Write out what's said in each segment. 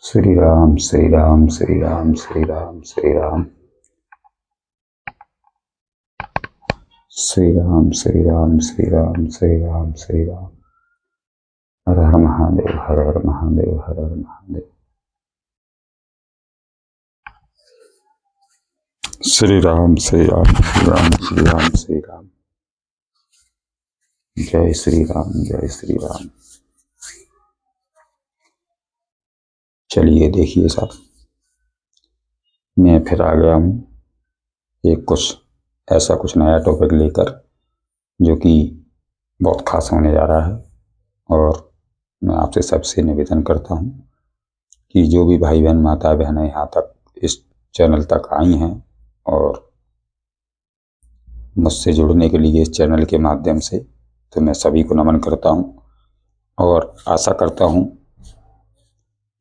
श्री राम श्री राम श्री राम श्री राम श्री राम श्री राम श्री राम श्री राम श्री राम श्री राम। हर हर महादेव हर हर महादेव हर हर महादेव। श्री राम श्री राम श्री राम श्री राम श्री राम। जय श्री राम जय श्री राम। चलिए देखिए साहब, मैं फिर आ गया हूँ एक कुछ नया टॉपिक लेकर, जो कि बहुत खास होने जा रहा है। और मैं आपसे सबसे निवेदन करता हूँ कि जो भी भाई बहन माता बहनें यहाँ तक इस चैनल तक आई हैं और मुझसे जुड़ने के लिए इस चैनल के माध्यम से, तो मैं सभी को नमन करता हूँ और आशा करता हूँ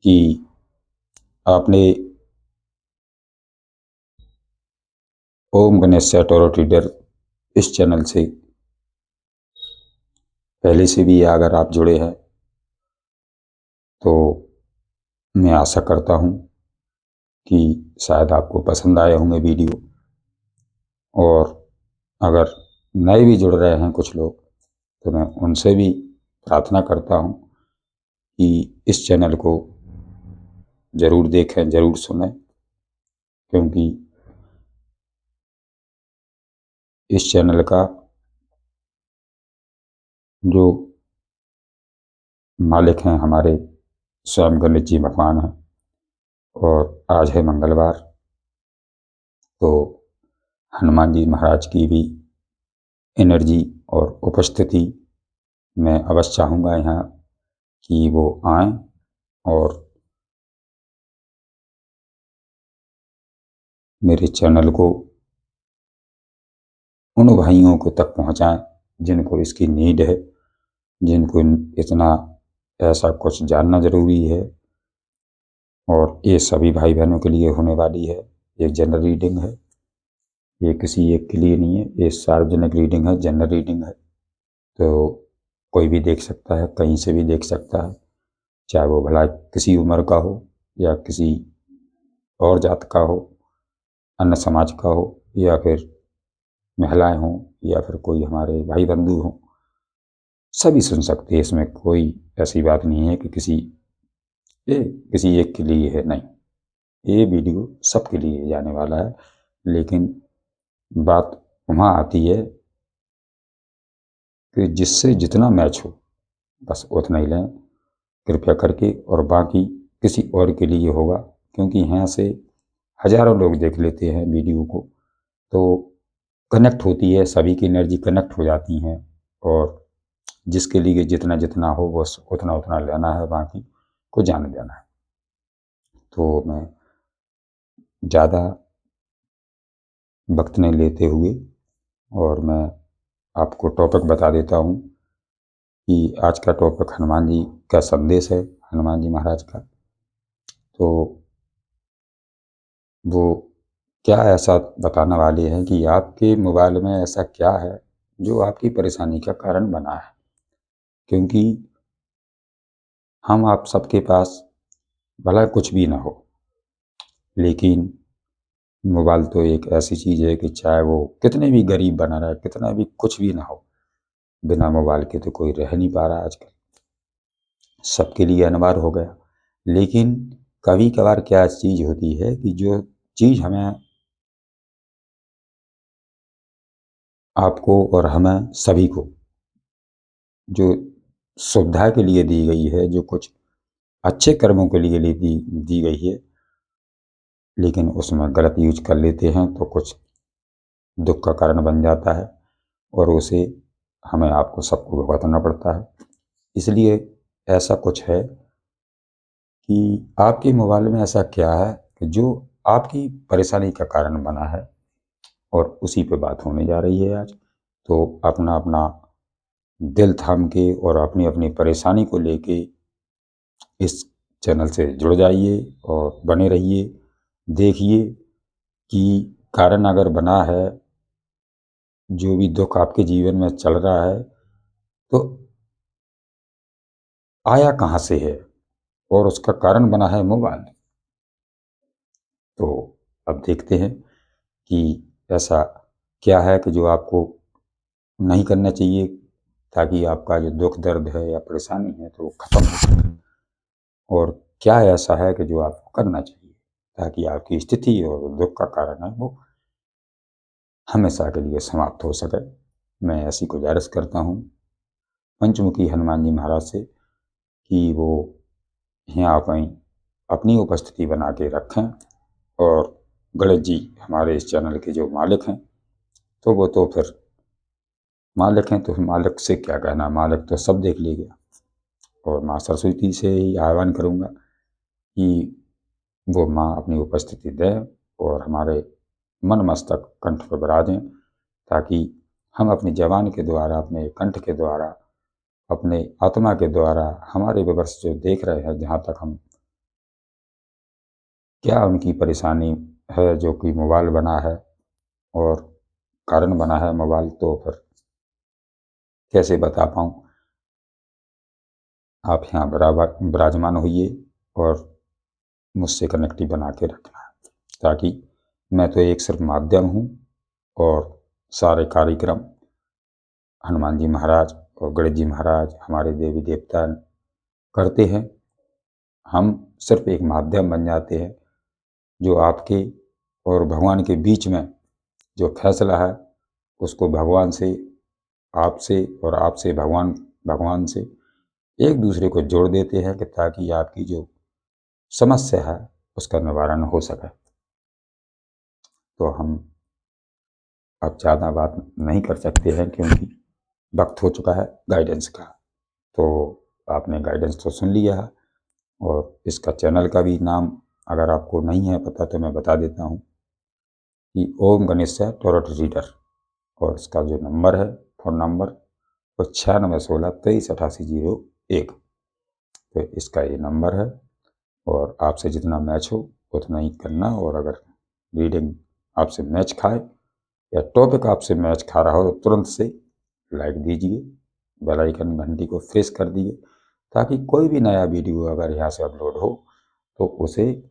कि आपने ओम गणेश टैरो रीडर इस चैनल से पहले से भी अगर आप जुड़े हैं तो मैं आशा करता हूँ कि शायद आपको पसंद आए होंगे वीडियो। और अगर नए भी जुड़ रहे हैं कुछ लोग, तो मैं उनसे भी प्रार्थना करता हूँ कि इस चैनल को ज़रूर देखें, ज़रूर सुनें, क्योंकि इस चैनल का जो मालिक हैं हमारे स्वयं गणेश जी भगवान हैं। और आज है मंगलवार, तो हनुमान जी महाराज की भी एनर्जी और उपस्थिति मैं अवश्य चाहूँगा यहाँ कि वो आएं और मेरे चैनल को उन भाइयों को तक पहुँचाएं जिनको इसकी नीड है, जिनको इतना ऐसा कुछ जानना ज़रूरी है। और ये सभी भाई बहनों के लिए होने वाली है। एक जनरल रीडिंग है, ये किसी एक के लिए नहीं है, ये सार्वजनिक रीडिंग है, जनरल रीडिंग है। तो कोई भी देख सकता है, कहीं से भी देख सकता है, चाहे वो भला किसी उम्र का हो या किसी और जात का हो, अन्य समाज का हो, या फिर महिलाएं हों, या फिर कोई हमारे भाई बंधु हों, सभी सुन सकते हैं। इसमें कोई ऐसी बात नहीं है कि किसी एक के लिए है, नहीं। ये वीडियो सबके लिए जाने वाला है। लेकिन बात वहाँ आती है कि जिससे जितना मैच हो बस उतना ही लें कृपया करके, और बाकी किसी और के लिए होगा, क्योंकि यहाँ से हजारों लोग देख लेते हैं वीडियो को, तो कनेक्ट होती है, सभी की एनर्जी कनेक्ट हो जाती हैं। और जिसके लिए जितना जितना हो बस उतना उतना लेना है, बाकी को जाने देना है। तो मैं ज़्यादा वक्त नहीं लेते हुए और मैं आपको टॉपिक बता देता हूँ कि आज का टॉपिक हनुमान जी का संदेश है, हनुमान जी महाराज का। तो वो क्या ऐसा बताने वाले हैं कि आपके मोबाइल में ऐसा क्या है जो आपकी परेशानी का कारण बना है। क्योंकि हम आप सबके पास भला कुछ भी ना हो, लेकिन मोबाइल तो एक ऐसी चीज़ है कि चाहे वो कितने भी गरीब बना रहा है, कितना भी कुछ भी ना हो, बिना मोबाइल के तो कोई रह नहीं पा रहा आजकल, सबके लिए अनिवार्य हो गया। लेकिन कभी कभार क्या चीज़ होती है कि जो चीज़ हमें, आपको और हमें सभी को, जो सुविधा के लिए दी गई है, जो कुछ अच्छे कर्मों के लिए दी गई है, लेकिन उसमें गलत यूज कर लेते हैं तो कुछ दुख का कारण बन जाता है और उसे हमें आपको सबको भुगतना पड़ता है। इसलिए ऐसा कुछ है कि आपके मोबाइल में ऐसा क्या है कि जो आपकी परेशानी का कारण बना है, और उसी पे बात होने जा रही है आज। तो अपना अपना दिल थाम के और अपनी अपनी परेशानी को लेके इस चैनल से जुड़ जाइए और बने रहिए। देखिए कि कारण अगर बना है, जो भी दुख आपके जीवन में चल रहा है, तो आया कहाँ से है और उसका कारण बना है मोबाइल। तो अब देखते हैं कि ऐसा क्या है कि जो आपको नहीं करना चाहिए, ताकि आपका जो दुख दर्द है या परेशानी है तो वो खत्म हो सके, और क्या ऐसा है कि जो आपको करना चाहिए ताकि आपकी स्थिति और दुख का कारण है वो हमेशा के लिए समाप्त हो सके। मैं ऐसी गुजारिश करता हूँ पंचमुखी हनुमान जी महाराज से कि वो यहाँ कहीं अपनी उपस्थिति बना के रखें, और गणेश जी हमारे इस चैनल के जो मालिक हैं, तो वो तो फिर मालिक हैं, तो फिर मालिक से क्या कहना, मालिक तो सब देख लीजिए। और माँ सरस्वती से ही आह्वान करूँगा कि वो माँ अपनी उपस्थिति दें और हमारे मन मस्तक कंठ पर विराजें, ताकि हम अपनी जबान के द्वारा, अपने कंठ के द्वारा, अपने आत्मा के द्वारा हमारे विवर्ष जो देख रहे हैं, जहाँ तक हम क्या उनकी परेशानी है जो कि मोबाइल बना है और कारण बना है मोबाइल, तो फिर कैसे बता पाऊँ। आप यहाँ बराबर विराजमान होइए और मुझसे कनेक्टिव बना के रखना, ताकि मैं तो एक सिर्फ माध्यम हूँ और सारे कार्यक्रम हनुमान जी महाराज और गणेश जी महाराज हमारे देवी देवता करते हैं। हम सिर्फ एक माध्यम बन जाते हैं, जो आपके और भगवान के बीच में जो फैसला है उसको भगवान से, आपसे और आपसे भगवान, भगवान से एक दूसरे को जोड़ देते हैं, कि ताकि आपकी जो समस्या है उसका निवारण हो सके। तो हम अब ज़्यादा बात नहीं कर सकते हैं, क्योंकि वक्त हो चुका है गाइडेंस का। तो आपने गाइडेंस तो सुन लिया है, और इसका चैनल का भी नाम अगर आपको नहीं है पता तो मैं बता देता हूँ कि ओम गणेश टोरट रीडर, और इसका जो नंबर है, फ़ोन नंबर, वो 9616238801। तो इसका ये नंबर है, और आपसे जितना मैच हो उतना ही करना। और अगर रीडिंग आपसे मैच खाए या टॉपिक आपसे मैच खा रहा हो तो तुरंत से लाइक दीजिए, बेल आइकन घंटी को प्रेस कर दिए, ताकि कोई भी नया वीडियो अगर यहाँ से अपलोड हो तो उसे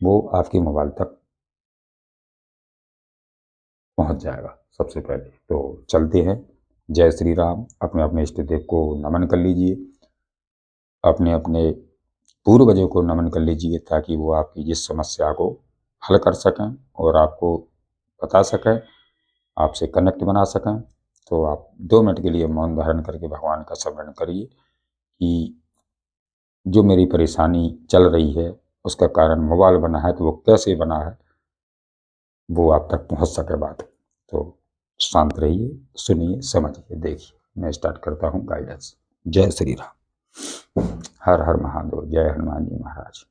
वो आपके मोबाइल तक पहुँच जाएगा सबसे पहले। तो चलते हैं। जय श्री राम। अपने अपने इष्ट देव को नमन कर लीजिए, अपने अपने पूर्वजों को नमन कर लीजिए, ताकि वो आपकी जिस समस्या को हल कर सकें और आपको बता सकें, आपसे कनेक्ट बना सकें। तो आप 2 मिनट के लिए मौन धारण करके भगवान का स्मरण करिए कि जो मेरी परेशानी चल रही है उसका कारण मोबाइल बना है, तो वो कैसे बना है वो आप तक पहुंच सके बात। तो शांत रहिए, सुनिए, समझिए, देखिए। मैं स्टार्ट करता हूँ गाइडेंस। जय श्री राम। हर हर महादेव। जय हनुमान जी महाराज।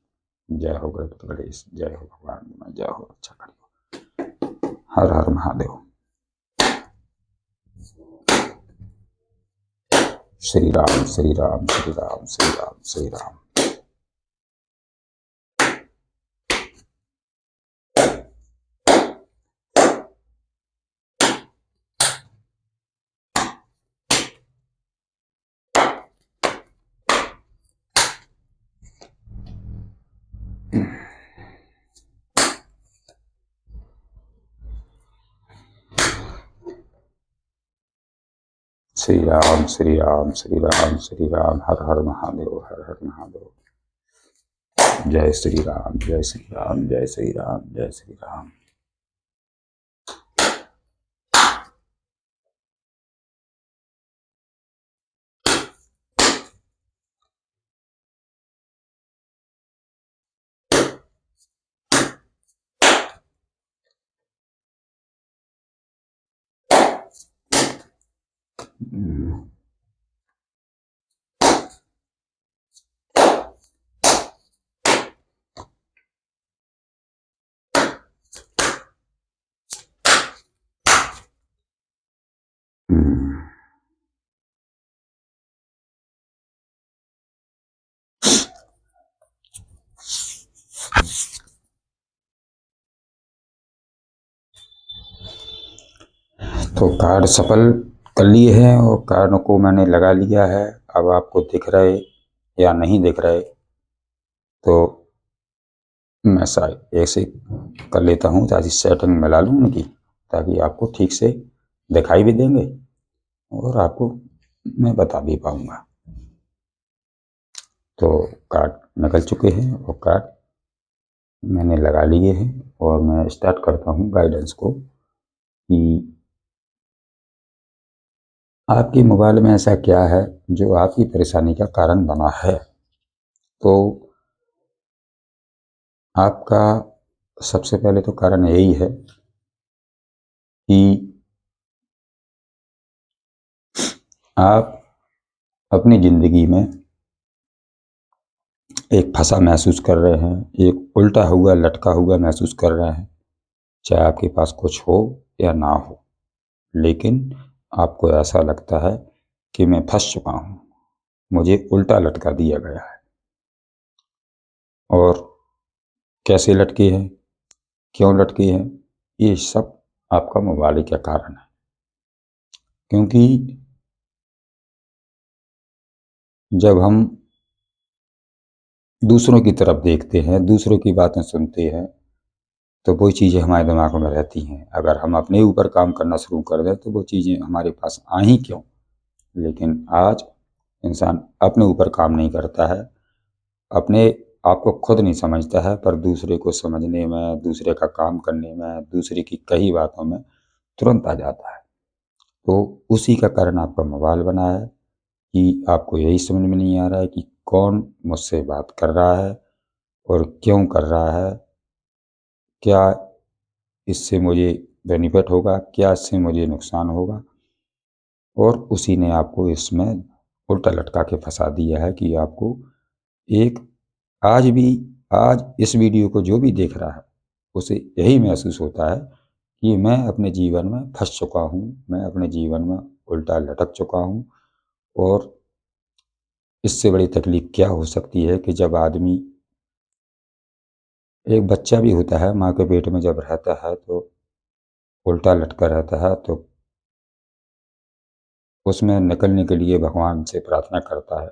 जय हो गणपति गणेश। जय हो भगवान। जय हो। अच्छा करियो। हर हर महादेव। श्री राम श्री राम श्री राम श्री राम श्री राम। श्री राम श्री राम श्री राम श्री राम। हर हर महादेव। हर हर महादेव। जय श्री राम जय श्री राम जय श्री राम जय श्री राम। तो कार्ड सफल कर लिए हैं और कार्ड को मैंने लगा लिया है। अब आपको दिख रहे या नहीं दिख रहे तो मैं शायद ऐसे कर लेता हूँ ताकि सेटिंग मिला लूँ उनकी, ताकि आपको ठीक से दिखाई भी देंगे और आपको मैं बता भी पाऊँगा। तो कार्ड निकल चुके हैं और कार्ड मैंने लगा लिए हैं और मैं स्टार्ट करता हूँ गाइडेंस को कि आपके मोबाइल में ऐसा क्या है जो आपकी परेशानी का कारण बना है। तो आपका सबसे पहले तो कारण यही है कि आप अपनी ज़िंदगी में एक फंसा महसूस कर रहे हैं, एक उल्टा हुआ लटका हुआ महसूस कर रहे हैं, चाहे आपके पास कुछ हो या ना हो, लेकिन आपको ऐसा लगता है कि मैं फंस चुका हूँ, मुझे उल्टा लटका दिया गया है। और कैसे लटके हैं, क्यों लटके हैं, ये सब आपका मोबाइल का कारण है। क्योंकि जब हम दूसरों की तरफ देखते हैं, दूसरों की बातें सुनते हैं, तो वो चीज़ें हमारे दिमाग में रहती हैं। अगर हम अपने ऊपर काम करना शुरू कर दें तो वो चीज़ें हमारे पास आई क्यों। लेकिन आज इंसान अपने ऊपर काम नहीं करता है, अपने आप को खुद नहीं समझता है, पर दूसरे को समझने में, दूसरे का काम करने में, दूसरे की कही बातों में तुरंत आ जाता है। तो उसी का कारण आपका मोबाइल बना है कि आपको यही समझ में नहीं आ रहा है कि कौन मुझसे बात कर रहा है और क्यों कर रहा है, क्या इससे मुझे बेनिफिट होगा, क्या इससे मुझे नुकसान होगा। और उसी ने आपको इसमें उल्टा लटका के फंसा दिया है कि आपको एक आज भी, आज इस वीडियो को जो भी देख रहा है उसे यही महसूस होता है कि मैं अपने जीवन में फंस चुका हूँ, मैं अपने जीवन में उल्टा लटक चुका हूँ। और इससे बड़ी तकलीफ क्या हो सकती है कि जब आदमी, एक बच्चा भी होता है माँ के पेट में जब रहता है तो उल्टा लटका रहता है, तो उसमें निकलने के लिए भगवान से प्रार्थना करता है।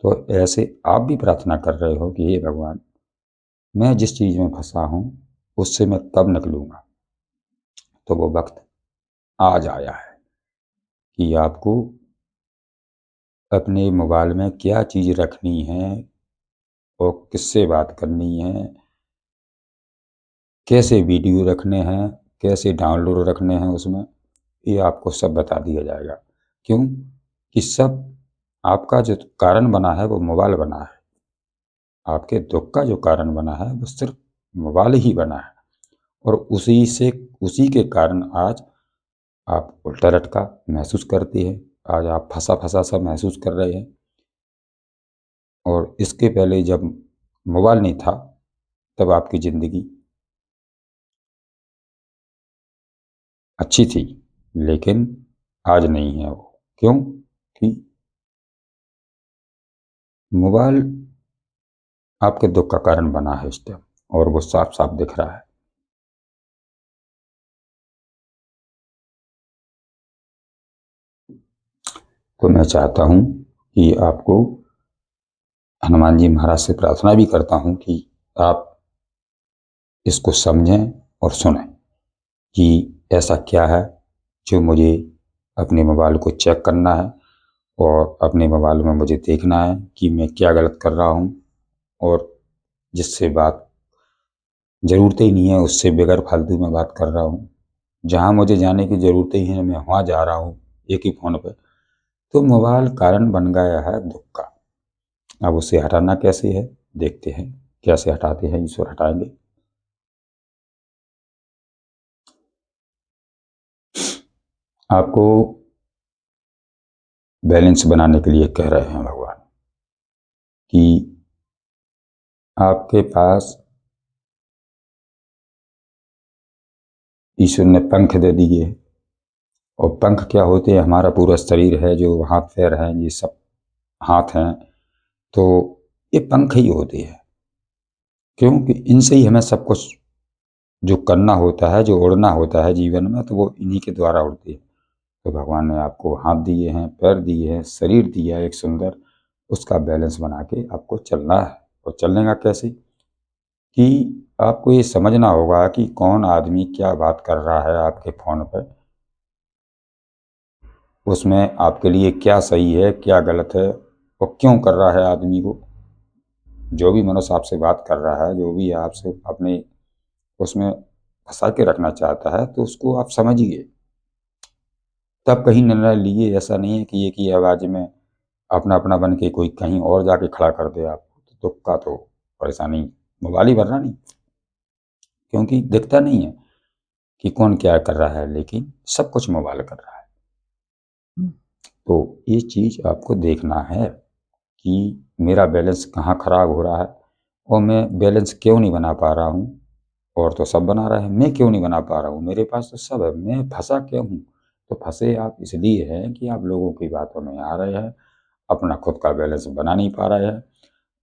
तो ऐसे आप भी प्रार्थना कर रहे हो कि हे भगवान, मैं जिस चीज़ में फंसा हूँ उससे मैं कब निकलूँगा। तो वो वक्त आज आया है कि आपको अपने मोबाइल में क्या चीज़ रखनी है और किससे बात करनी है, कैसे वीडियो रखने हैं, कैसे डाउनलोड रखने हैं उसमें, ये आपको सब बता दिया जाएगा। क्यों कि सब आपका जो कारण बना है वो मोबाइल बना है। आपके दुख का जो कारण बना है वो सिर्फ मोबाइल ही बना है। और उसी के कारण आज आप उल्टा लटका महसूस करती है, आज आप फंसा फंसा सा महसूस कर रहे हैं। और इसके पहले जब मोबाइल नहीं था तब आपकी ज़िंदगी अच्छी थी, लेकिन आज नहीं है वो। क्यों कि मोबाइल आपके दुख का कारण बना है इस टाइम, और वो साफ साफ दिख रहा है। तो मैं चाहता हूँ कि आपको, हनुमान जी महाराज से प्रार्थना भी करता हूँ कि आप इसको समझें और सुनें कि ऐसा क्या है जो मुझे अपने मोबाइल को चेक करना है और अपने मोबाइल में मुझे देखना है कि मैं क्या गलत कर रहा हूँ, और जिससे बात ज़रूरत ही नहीं है उससे बेगर फालतू में बात कर रहा हूँ। जहाँ मुझे जाने की ज़रूरत ही है मैं वहाँ जा रहा हूँ एक ही फ़ोन पे। तो मोबाइल कारण बन गया है दुख का। अब उसे हटाना कैसे है, देखते हैं कैसे हटाते हैं, ईश्वर हटाएंगे। आपको बैलेंस बनाने के लिए कह रहे हैं भगवान कि आपके पास ईश्वर ने पंख दे दिए। और पंख क्या होते हैं, हमारा पूरा शरीर है, जो हाथ पैर हैं, ये सब हाथ हैं, तो ये पंख ही होते हैं। क्योंकि इनसे ही हमें सब कुछ जो करना होता है, जो उड़ना होता है जीवन में, तो वो इन्हीं के द्वारा उड़ती है। तो भगवान ने आपको हाथ दिए हैं, पैर दिए हैं, शरीर दिया है एक सुंदर, उसका बैलेंस बना के आपको चलना है और चलेगा कैसे कि आपको ये समझना होगा कि कौन आदमी क्या बात कर रहा है आपके फ़ोन पर, उसमें आपके लिए क्या सही है क्या गलत है और क्यों कर रहा है आदमी को। जो भी मनुष्य आपसे बात कर रहा है, जो भी आपसे अपने उसमें फंसा के रखना चाहता है, तो उसको आप समझिए, तब कहीं निर्णय लीजिए। ऐसा नहीं है कि एक ही आवाज़ में अपना अपना बन के कोई कहीं और जाके खड़ा कर दे आपको, तो दुख का तो परेशानी मोबाइल ही भर रहा नहीं, क्योंकि दिखता नहीं है कि कौन क्या कर रहा है, लेकिन सब कुछ मोबाइल कर रहा है। तो ये चीज़ आपको देखना है कि मेरा बैलेंस कहाँ खराब हो रहा है और मैं बैलेंस क्यों नहीं बना पा रहा हूँ। और तो सब बना रहा है, मैं क्यों नहीं बना पा रहा हूँ, मेरे पास तो सब है, मैं फंसा क्यों हूँ। तो फंसे आप इसलिए हैं कि आप लोगों की बातों में आ रहे हैं, अपना खुद का बैलेंस बना नहीं पा रहे हैं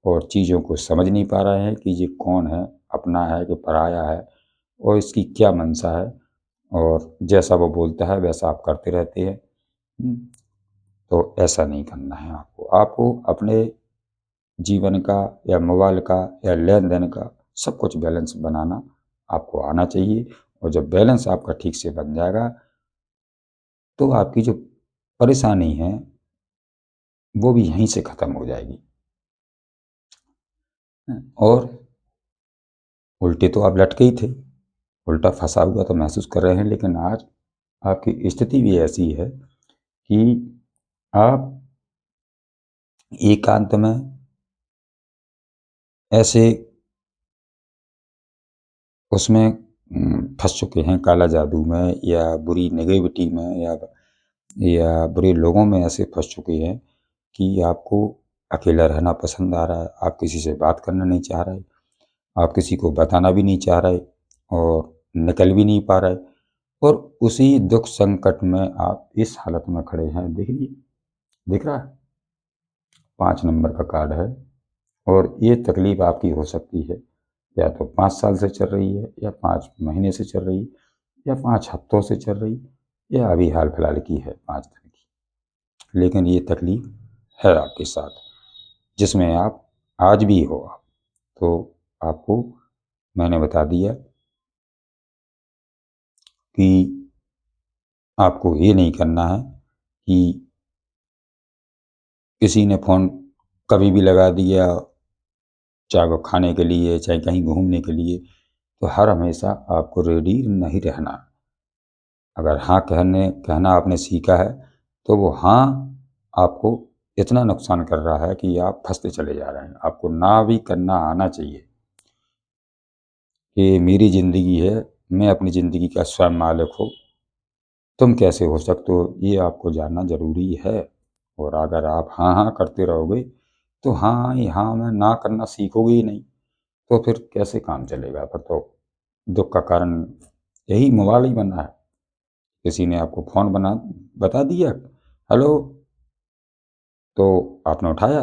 और चीज़ों को समझ नहीं पा रहे हैं कि ये कौन है, अपना है कि पराया है और इसकी क्या मंशा है, और जैसा वो बोलता है वैसा आप करते रहते हैं। तो ऐसा नहीं करना है आपको। आपको अपने जीवन का या मोबाइल का या लेन देन का सब कुछ बैलेंस बनाना आपको आना चाहिए। और जब बैलेंस आपका ठीक से बन जाएगा तो आपकी जो परेशानी है वो भी यहीं से ख़त्म हो जाएगी। और उल्टे तो आप लटके ही थे, उल्टा फंसा हुआ तो महसूस कर रहे हैं, लेकिन आज आपकी स्थिति भी ऐसी है कि आप एकांत में ऐसे उसमें फंस चुके हैं, काला जादू में या बुरी नेगेटिविटी में या बुरे लोगों में ऐसे फंस चुके हैं कि आपको अकेला रहना पसंद आ रहा है, आप किसी से बात करना नहीं चाह रहे, आप किसी को बताना भी नहीं चाह रहे और निकल भी नहीं पा रहे, और उसी दुख संकट में आप इस हालत में खड़े हैं। देखिए, दिख रहा है 5 नंबर का कार्ड है और ये तकलीफ आपकी हो सकती है या तो 5 साल से चल रही है या 5 महीने से चल रही या 5 हफ्तों से चल रही या अभी हाल फिलहाल की है 5 दिन की, लेकिन ये तकलीफ है आपके साथ जिसमें आप आज भी हो। आप तो आपको मैंने बता दिया कि आपको ये नहीं करना है कि किसी ने फ़ोन कभी भी लगा दिया, चाहे वो खाने के लिए चाहे कहीं घूमने के लिए, तो हर हमेशा आपको रेडी नहीं रहना। अगर हाँ कहना आपने सीखा है तो वो हाँ आपको इतना नुकसान कर रहा है कि आप फंसते चले जा रहे हैं। आपको ना भी करना आना चाहिए कि मेरी ज़िंदगी है, मैं अपनी ज़िंदगी का स्वयं मालिक हूँ, तुम कैसे हो सकते हो, ये आपको जानना ज़रूरी है। और अगर आप हाँ हाँ करते रहोगे तो हाँ ही हाँ में ना करना सीखोगे ही नहीं, तो फिर कैसे काम चलेगा। फिर तो दुख का कारण यही मोबाइल ही बना है। किसी ने आपको फ़ोन बता दिया, हेलो, तो आपने उठाया,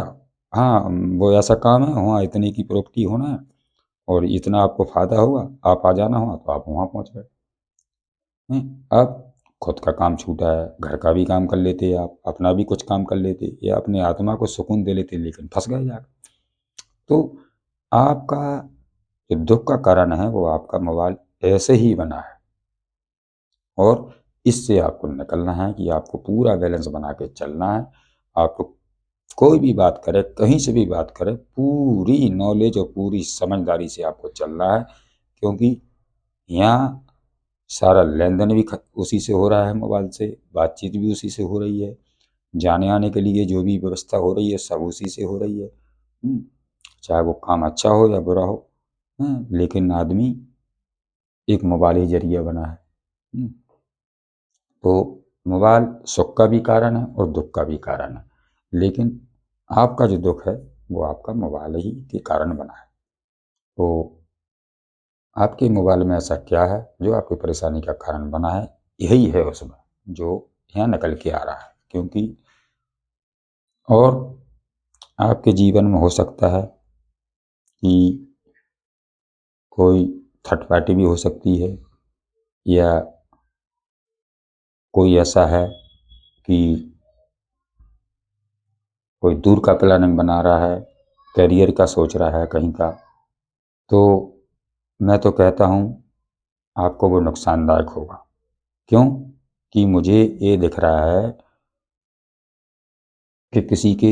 हाँ वो ऐसा काम है, वहाँ इतने की प्रॉपर्टी होना है और इतना आपको फ़ायदा होगा, आप आ जाना हुआ, तो आप वहाँ पहुँच गए। अब खुद का काम छूटा है, घर का भी काम कर लेते आप, अपना भी कुछ काम कर लेते या अपनी आत्मा को सुकून दे लेते, लेकिन फंस गए जाकर। तो आपका जो दुख का कारण है वो आपका मोबाइल ऐसे ही बना है और इससे आपको निकलना है कि आपको पूरा बैलेंस बना के चलना है। आपको कोई भी बात करे, कहीं से भी बात करे, पूरी नॉलेज और पूरी समझदारी से आपको चलना है, क्योंकि यहाँ सारा लेन-देन भी उसी से हो रहा है मोबाइल से, बातचीत भी उसी से हो रही है, जाने-आने के लिए जो भी व्यवस्था हो रही है सब उसी से हो रही है। चाहे वो काम अच्छा हो या बुरा हो, लेकिन आदमी एक मोबाइल ही ज़रिया बना है। तो मोबाइल सुख का भी कारण है और दुःख का भी कारण है, लेकिन आपका जो दुःख है वो आपका मोबाइल ही के कारण बना है। तो आपके मोबाइल में ऐसा क्या है जो आपकी परेशानी का कारण बना है, यही है उसमें जो यहाँ निकल के आ रहा है। क्योंकि और आपके जीवन में हो सकता है कि कोई थर्ड पार्टी भी हो सकती है या कोई ऐसा है कि कोई दूर का प्लानिंग बना रहा है करियर का सोच रहा है कहीं का, तो मैं तो कहता हूँ आपको वो नुकसानदायक होगा। क्यों? कि मुझे ये दिख रहा है कि किसी की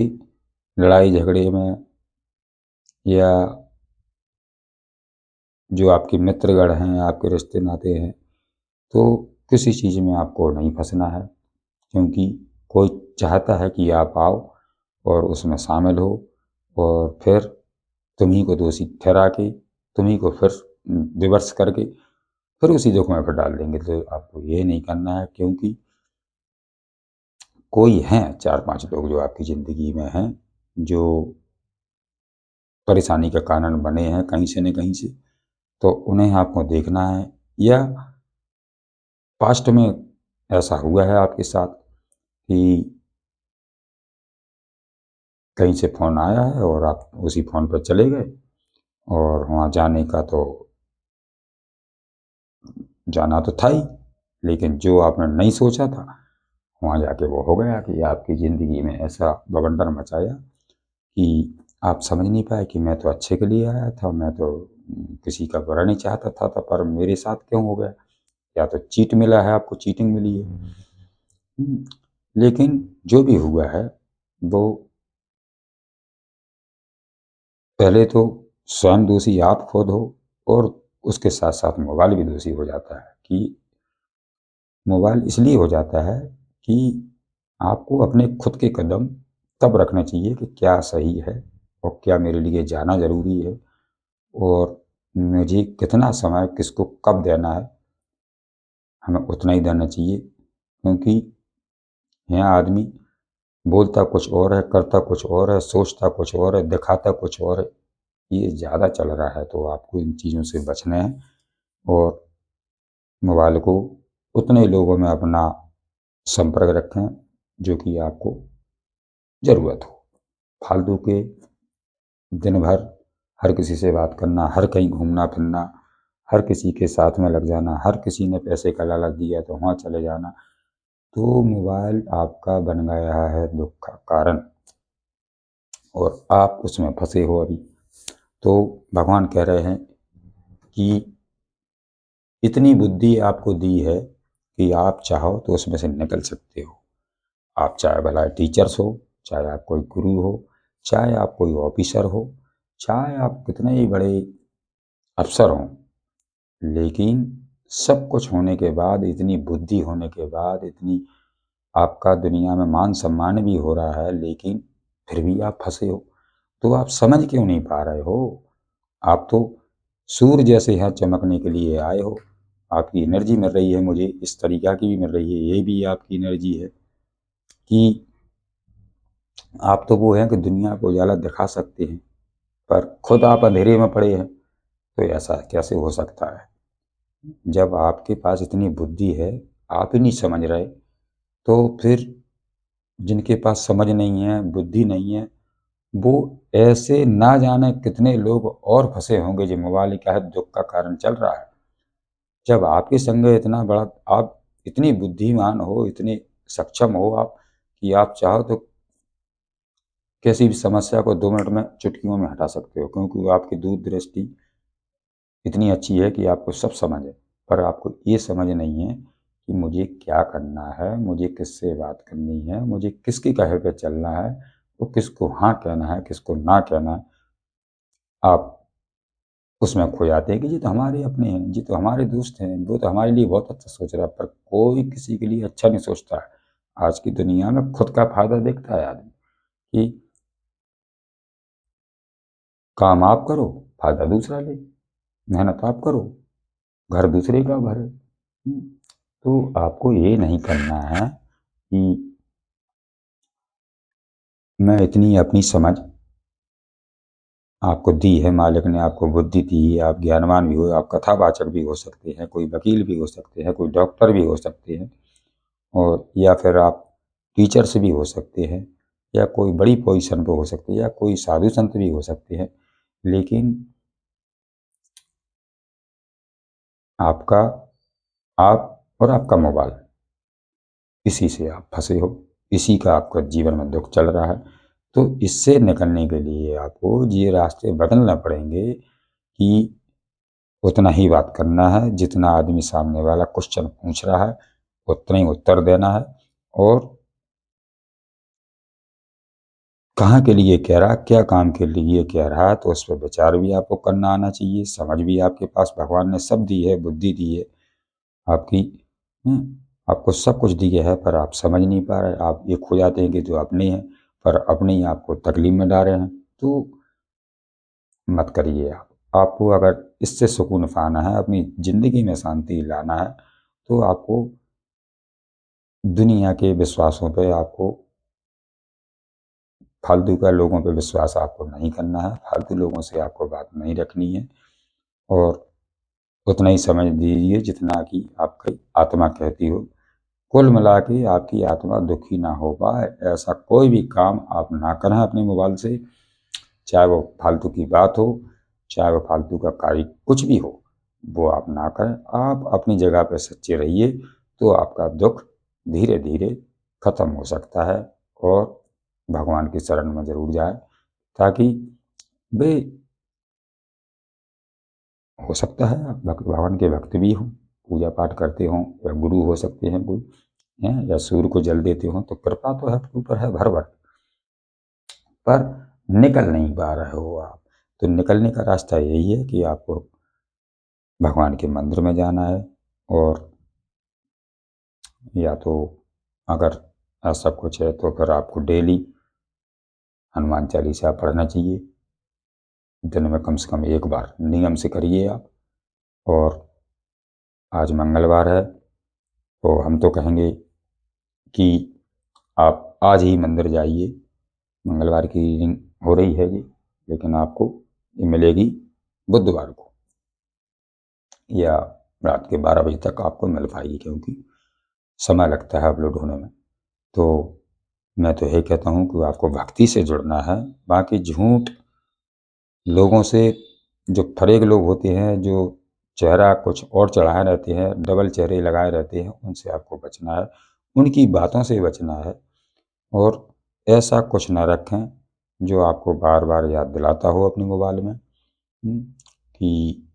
लड़ाई झगड़े में, या जो आपके मित्रगण हैं, आपके रिश्ते नाते हैं, तो किसी चीज़ में आपको नहीं फंसना है, क्योंकि कोई चाहता है कि आप आओ और उसमें शामिल हो, और फिर तुम्ही को दोषी ठहरा के, तुम्ही को फिर रिवर्स करके फिर उसी दुख में फिर डाल देंगे। तो आपको ये नहीं करना है, क्योंकि कोई हैं 4-5 लोग जो आपकी ज़िंदगी में हैं, जो परेशानी का कारण बने हैं कहीं से न कहीं से, तो उन्हें आपको देखना है। या पास्ट में ऐसा हुआ है आपके साथ कि कहीं से फ़ोन आया है और आप उसी फ़ोन पर चले गए, और वहाँ जाने का तो जाना तो था ही, लेकिन जो आपने नहीं सोचा था, वहाँ जाके वो हो गया कि आपकी ज़िंदगी में ऐसा बवंडर मचाया कि आप समझ नहीं पाए कि मैं तो अच्छे के लिए आया था, मैं तो किसी का बुरा नहीं चाहता था, तो पर मेरे साथ क्यों हो गया? या तो चीट मिला है आपको, चीटिंग मिली है। लेकिन जो भी हुआ है, वो पहले तो स्वयं दोषी आप खुद हो, और उसके साथ-साथ मोबाइल भी दोषी हो जाता है। कि मोबाइल इसलिए हो जाता है कि आपको अपने खुद के कदम तब रखने चाहिए कि क्या सही है और क्या मेरे लिए जाना ज़रूरी है, और मुझे कितना समय किसको कब देना है, हमें उतना ही देना चाहिए। क्योंकि यहाँ आदमी बोलता कुछ और है, करता कुछ और है, सोचता कुछ और है, दिखाता कुछ और है। ये ज़्यादा चल रहा है, तो आपको इन चीज़ों से बचना है, और मोबाइल को उतने लोगों में अपना संपर्क रखें जो कि आपको ज़रूरत हो। फालतू के दिन भर हर किसी से बात करना, हर कहीं घूमना फिरना, हर किसी के साथ में लग जाना, हर किसी ने पैसे का लालच दिया तो वहाँ चले जाना, तो मोबाइल आपका बन गया है दुख का कारण, और आप उसमें फंसे हो अभी। तो भगवान कह रहे हैं कि इतनी बुद्धि आपको दी है कि आप चाहो तो उसमें से निकल सकते हो। आप चाहे भला टीचर्स हो, चाहे आप कोई गुरु हो, चाहे आप कोई ऑफिसर हो, चाहे आप कितने ही बड़े अफसर हों, लेकिन सब कुछ होने के बाद, इतनी बुद्धि होने के बाद, इतनी आपका दुनिया में मान सम्मान भी हो रहा है, लेकिन फिर भी आप फंसे हो। तो आप समझ क्यों नहीं पा रहे हो? आप तो सूर्य जैसे यहाँ चमकने के लिए आए हो। आपकी एनर्जी मिल रही है, मुझे इस तरीक़ा की भी मिल रही है, ये भी आपकी एनर्जी है कि आप तो वो हैं कि दुनिया को उजाला दिखा सकते हैं, पर खुद आप अंधेरे में पड़े हैं। तो ऐसा कैसे हो सकता है? जब आपके पास इतनी बुद्धि है, आप ही नहीं समझ रहे, तो फिर जिनके पास समझ नहीं है, बुद्धि नहीं है, वो ऐसे ना जाने कितने लोग और फंसे होंगे जो मोबाइल का है दुख का कारण चल रहा है। जब आपके संग इतना बड़ा, आप इतनी बुद्धिमान हो, इतने सक्षम हो आप, कि आप चाहो तो किसी भी समस्या को 2 मिनट में चुटकियों में हटा सकते हो, क्योंकि आपकी दूरदृष्टि इतनी अच्छी है कि आपको सब समझ है। पर आपको ये समझ नहीं है कि मुझे क्या करना है, मुझे किससे बात करनी है, मुझे किसके कहे पे चलना है, तो किसको हाँ कहना है, किसको ना कहना है। आप उसमें खो जाते हैं कि ये तो हमारे अपने हैं, ये तो हमारे दोस्त हैं, वो तो हमारे लिए बहुत अच्छा सोच रहा है, पर कोई किसी के लिए अच्छा नहीं सोचता है। आज की दुनिया में खुद का फ़ायदा देखता है आदमी, कि काम आप करो, फ़ायदा दूसरा ले, मेहनत आप करो, घर दूसरे का भरे। तो आपको ये नहीं करना है कि मैं इतनी अपनी समझ आपको दी है, मालिक ने आपको बुद्धि दी है, आप ज्ञानवान भी हो, आप कथावाचक भी हो सकते हैं, कोई वकील भी हो सकते हैं, कोई डॉक्टर भी हो सकते हैं, और या फिर आप टीचर्स भी हो सकते हैं, या कोई बड़ी पोजीशन पे हो सकते हैं, या कोई साधु संत भी हो सकते हैं। लेकिन आपका, आप और आपका मोबाइल, इसी से आप फंसे हो, इसी का आपका जीवन में दुख चल रहा है। तो इससे निकलने के लिए आपको ये रास्ते बदलना पड़ेंगे कि उतना ही बात करना है, जितना आदमी सामने वाला क्वेश्चन पूछ रहा है उतना ही उत्तर देना है, और कहाँ के लिए कह रहा है, क्या काम के लिए कह रहा है, तो उस पर विचार भी आपको करना आना चाहिए। समझ भी आपके पास भगवान ने सब दी है, बुद्धि दी है आपकी, आपको सब कुछ दिया है, पर आप समझ नहीं पा रहे। आप ये खो जाते हैं कि जो अपने हैं, पर अपने ही आपको तकलीफ में डाल रहे हैं। तो मत करिए आप। आपको अगर इससे सुकून पाना है, अपनी ज़िंदगी में शांति लाना है, तो आपको दुनिया के विश्वासों पे, आपको फालतू का लोगों पे विश्वास आपको नहीं करना है, फालतू लोगों से आपको बात नहीं रखनी है, और उतना ही समझ दीजिए जितना कि आपकी आत्मा कहती हो। कुल मिला के आपकी आत्मा दुखी ना हो पाए ऐसा कोई भी काम आप ना करें अपने मोबाइल से, चाहे वो फालतू की बात हो, चाहे वो फालतू का कार्य कुछ भी हो, वो आप ना करें। आप अपनी जगह पे सच्चे रहिए, तो आपका दुख धीरे धीरे खत्म हो सकता है, और भगवान की शरण में जरूर जाए, ताकि वे, हो सकता है आप भगवान के भक्त भी हों, पूजा पाठ करते हों, या गुरु हो सकते हैं कोई, हैं, या सूर्य को जल देते हो, तो कृपा तो आपके ऊपर है भर भर, पर निकल नहीं पा रहे हो आप। तो निकलने का रास्ता यही है कि आपको भगवान के मंदिर में जाना है, और या तो अगर ऐसा कुछ है तो फिर आपको डेली हनुमान चालीसा पढ़ना चाहिए, दिन में कम से कम एक बार नियम से करिए आप। और आज मंगलवार है, तो हम तो कहेंगे कि आप आज ही मंदिर जाइए। मंगलवार की रीडिंग हो रही है जी, लेकिन आपको ये मिलेगी बुधवार को, या रात के 12 बजे तक आपको मिल पाएगी, क्योंकि समय लगता है अपलोड होने में। तो मैं तो यही कहता हूँ कि आपको भक्ति से जुड़ना है। बाकी झूठ लोगों से, जो फरेब लोग होते हैं, जो चेहरा कुछ और चढ़ाए रहते हैं, डबल चेहरे लगाए रहते हैं, उनसे आपको बचना है, उनकी बातों से बचना है। और ऐसा कुछ ना रखें जो आपको बार बार याद दिलाता हो अपने मोबाइल में, कि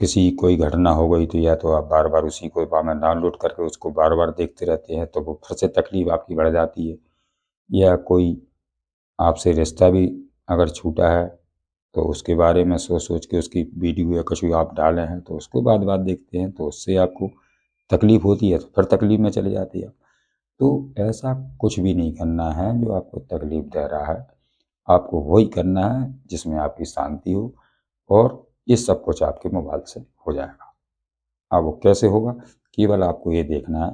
किसी कोई घटना हो गई, तो या तो आप बार बार उसी को में डाउनलोड करके उसको बार बार देखते रहते हैं, तो वो फिर से तकलीफ आपकी बढ़ जाती है। या कोई आपसे रिश्ता भी अगर छूटा है, तो उसके बारे में सोच सोच के उसकी वीडियो या कुछ भी आप डाले हैं, तो उसको बार बार देखते हैं, तो उससे आपको तकलीफ होती है, तो फिर तकलीफ में चले जाती है। तो ऐसा कुछ भी नहीं करना है जो आपको तकलीफ दे रहा है। आपको वही करना है जिसमें आपकी शांति हो, और ये सब कुछ आपके मोबाइल से हो जाएगा। अब वो कैसे होगा, केवल आपको ये देखना है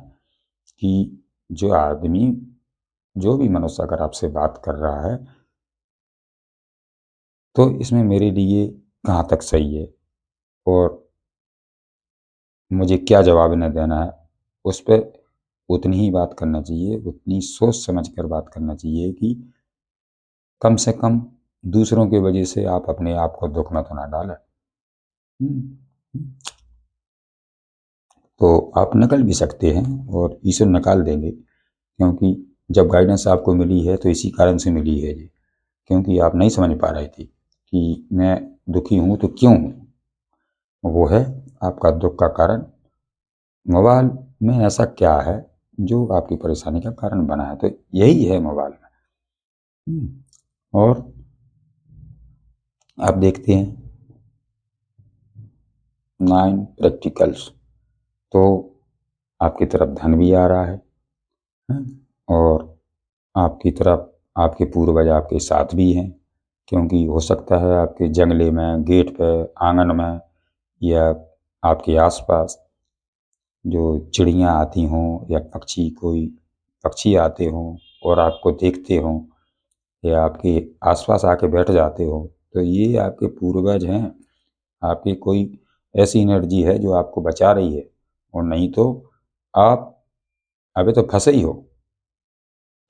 कि जो आदमी, जो भी मनुष्य अगर आपसे बात कर रहा है, तो इसमें मेरे लिए कहाँ तक सही है, और मुझे क्या जवाब इन्हें देना है, उस पे उतनी ही बात करना चाहिए, उतनी सोच समझ कर बात करना चाहिए कि कम से कम दूसरों की वजह से आप अपने आप को दुख में तो ना डालें। तो आप निकल भी सकते हैं, और ईश्वर निकाल देंगे, क्योंकि जब गाइडेंस आपको मिली है तो इसी कारण से मिली है जी, क्योंकि आप नहीं समझ पा रहे थे कि मैं दुखी हूँ तो क्यों हूँ। वो है आपका दुख का कारण, मोबाइल में ऐसा क्या है जो आपकी परेशानी का कारण बना है, तो यही है मोबाइल में। और आप देखते हैं 9 प्रैक्टिकल्स, तो आपकी तरफ धन भी आ रहा है, और आपकी तरफ आपके पूर्वज आपके साथ भी हैं, क्योंकि हो सकता है आपके जंगले में, गेट पे, आंगन में, या आपके आसपास जो चिड़ियाँ आती हों, या पक्षी, कोई पक्षी आते हों और आपको देखते हों, या आपके आसपास आके बैठ जाते हो, तो ये आपके पूर्वज हैं। आपकी कोई ऐसी एनर्जी है जो आपको बचा रही है, और नहीं तो आप अभी तो फंसे ही हो,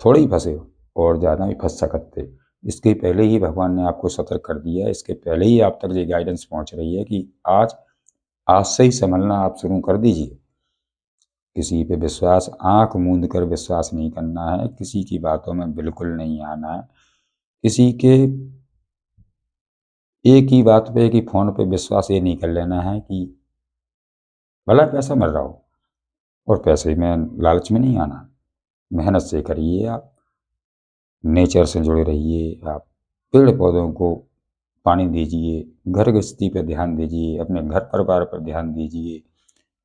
थोड़े ही फंसे हो, और ज़्यादा भी फंस सकते। इसके पहले ही भगवान ने आपको सतर्क कर दिया है, इसके पहले ही आप तक ये गाइडेंस पहुंच रही है कि आज आज से ही संभलना आप शुरू कर दीजिए। किसी पे विश्वास आंख मूंद कर विश्वास नहीं करना है, किसी की बातों में बिल्कुल नहीं आना है, किसी के एक ही बात पे कि फ़ोन पे विश्वास ये नहीं कर लेना है कि भला पैसा मिल रहा हो, और पैसे में लालच में नहीं आना। मेहनत से करिए आप, नेचर से जुड़े रहिए आप, पेड़ पौधों को पानी दीजिए, घर गृहस्थी पे ध्यान दीजिए, अपने घर परिवार पर ध्यान दीजिए,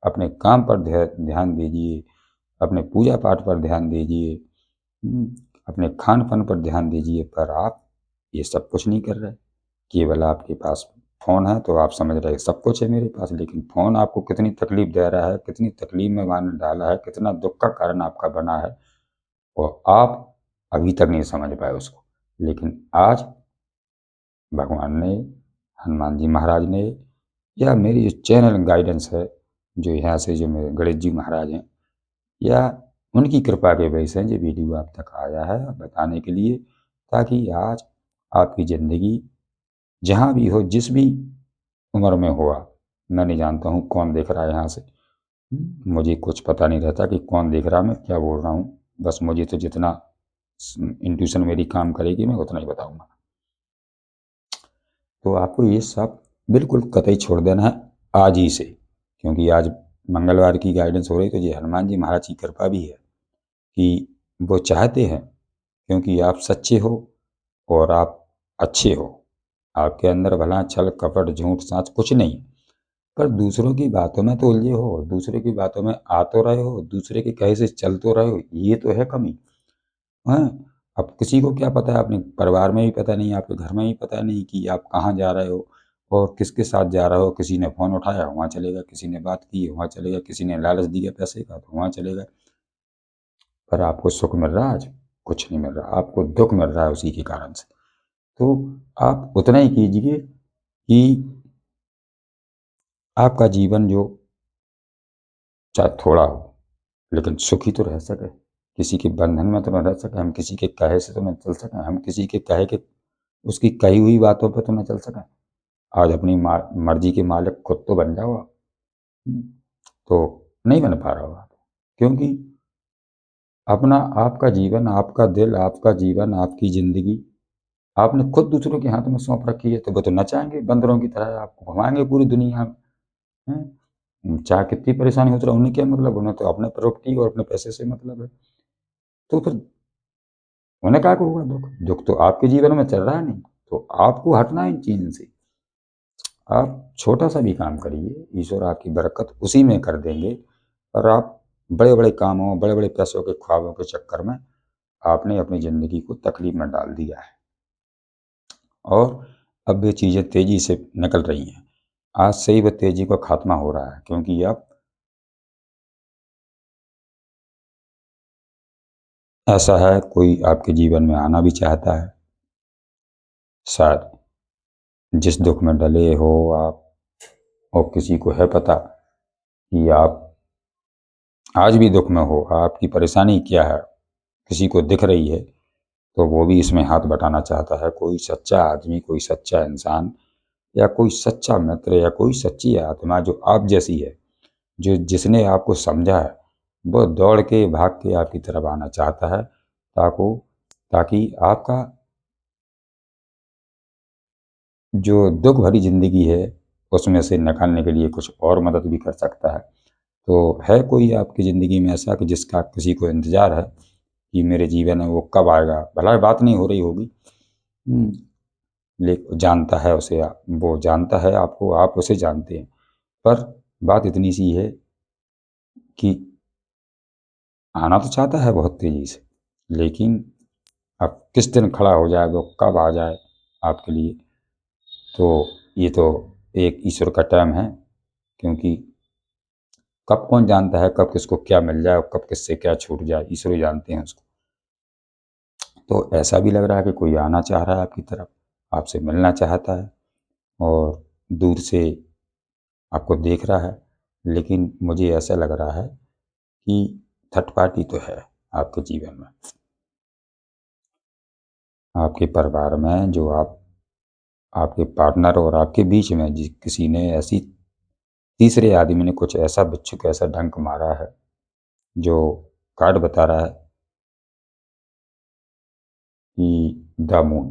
अपने काम पर ध्यान दीजिए, अपने पूजा पाठ पर ध्यान दीजिए, अपने खान पान पर ध्यान दीजिए। पर आप ये सब कुछ नहीं कर रहे। केवल आपके पास फ़ोन है तो आप समझ रहे सब कुछ है मेरे पास, लेकिन फ़ोन आपको कितनी तकलीफ दे रहा है, कितनी तकलीफ में डाला है, कितना दुख का कारण आपका बना है, और आप अभी तक नहीं समझ पाए उसको। लेकिन आज भगवान ने, हनुमान जी महाराज ने, या मेरी जो चैनल गाइडेंस है, जो यहाँ से जो मेरे गणेश जी महाराज हैं, या उनकी कृपा के वजह से ये वीडियो आप तक आया है बताने के लिए, ताकि आज आपकी ज़िंदगी जहाँ भी हो, जिस भी उम्र में हो आप, मैं नहीं जानता हूँ कौन देख रहा है यहाँ से, मुझे कुछ पता नहीं रहता कि कौन देख रहा है, मैं क्या बोल रहा हूँ, बस मुझे तो जितना इंट्यूशन मेरी काम करेगी मैं उतना ही बताऊँगा। तो आपको ये सब बिल्कुल कतई छोड़ देना है आज ही से, क्योंकि आज मंगलवार की गाइडेंस हो रही, तो ये हनुमान जी महाराज की कृपा भी है कि वो चाहते हैं, क्योंकि आप सच्चे हो और आप अच्छे हो, आपके अंदर भला छल कपट झूठ साँच कुछ नहीं, पर दूसरों की बातों में तो उलझे हो, दूसरे की बातों में आ तो रहे हो, दूसरे के कहे से चल तो रहे हो, ये तो है कमी। हैं? अब किसी को क्या पता है, अपने परिवार में भी पता नहीं, आपके घर में भी पता नहीं कि आप कहाँ जा रहे हो और किसके साथ जा रहे हो। किसी ने फ़ोन उठाया वहाँ चले गए, किसी ने बात की वहाँ चले गए, किसी ने लालच दिया पैसे का तो वहाँ चले गए। पर आपको सुख मिल रहा है आज? कुछ नहीं मिल रहा, आपको दुःख मिल रहा है उसी के कारण से। तो आप उतना ही कीजिए कि आपका जीवन जो चाहे थोड़ा हो, लेकिन सुखी तो रह सके, किसी के बंधन में तो न रह सके, हम किसी के कहे से तो न चल सकें, हम किसी के कहे के उसकी कही हुई बातों पे तो न चल सकें। आज अपनी मर्जी के मालिक खुद तो बन जाओ आप। तो नहीं बन पा रहा हो आप, क्योंकि अपना आपका जीवन, आपका दिल, आपका जीवन, आपकी ज़िंदगी आपने खुद दूसरों के हाथ में सौंप रखी है, तो वो तो नचाएंगे बंदरों की तरह, आपको घुमाएंगे पूरी दुनिया में। चाहे कितनी परेशानी हो तो उन्हें क्या मतलब, उन्हें तो अपने प्रॉपर्टी और अपने पैसे से मतलब है। तो फिर उन्हें क्या होगा दुख, दुख तो आपके जीवन में चल रहा है नहीं, तो आपको हटना है इन चीज़ों से। आप छोटा सा भी काम करिए, ईश्वर आपकी बरकत उसी में कर देंगे। और आप बड़े बड़े कामों, बड़े बड़े पैसों के ख्वाबों के चक्कर में आपने अपनी ज़िंदगी को तकलीफ में डाल दिया है, और अब ये चीज़ें तेज़ी से निकल रही हैं। आज से ही वह तेज़ी का खात्मा हो रहा है, क्योंकि अब ऐसा है कोई आपके जीवन में आना भी चाहता है, शायद जिस दुख में डले हो आप, और किसी को है पता कि आप आज भी दुख में हो, आपकी परेशानी क्या है किसी को दिख रही है, तो वो भी इसमें हाथ बटाना चाहता है। कोई सच्चा आदमी, कोई सच्चा इंसान, या कोई सच्चा मित्र, या कोई सच्ची आत्मा जो आप जैसी है, जो जिसने आपको समझा है, वो दौड़ के भाग के आपकी तरफ आना चाहता है, ताकि आपका जो दुख भरी ज़िंदगी है उसमें से निकालने के लिए कुछ और मदद भी कर सकता है। तो है कोई आपकी ज़िंदगी में ऐसा कि जिसका किसी को इंतज़ार है कि मेरे जीवन में वो कब आएगा, भला बात नहीं हो रही होगी, जानता है उसे, वो जानता है आपको, आप उसे जानते हैं, पर बात इतनी सी है कि आना तो चाहता है बहुत तेज़ी से, लेकिन अब किस दिन खड़ा हो जाए, वो कब आ जाए आपके लिए, तो ये तो एक ईश्वर का टाइम है। क्योंकि कब कौन जानता है कब किसको क्या मिल जाए और कब किससे क्या छूट जाए, ईश्वर ही जानते हैं उसको। तो ऐसा भी लग रहा है कि कोई आना चाह रहा है आपकी तरफ, आपसे मिलना चाहता है, और दूर से आपको देख रहा है, लेकिन मुझे ऐसा लग रहा है कि थर्ड पार्टी तो है आपके जीवन में, आपके परिवार में, जो आपके पार्टनर और आपके बीच में किसी ने ऐसी तीसरे आदमी ने कुछ ऐसा बिच्छू ऐसा डंक मारा है जो कार्ड बता रहा है कि द मून,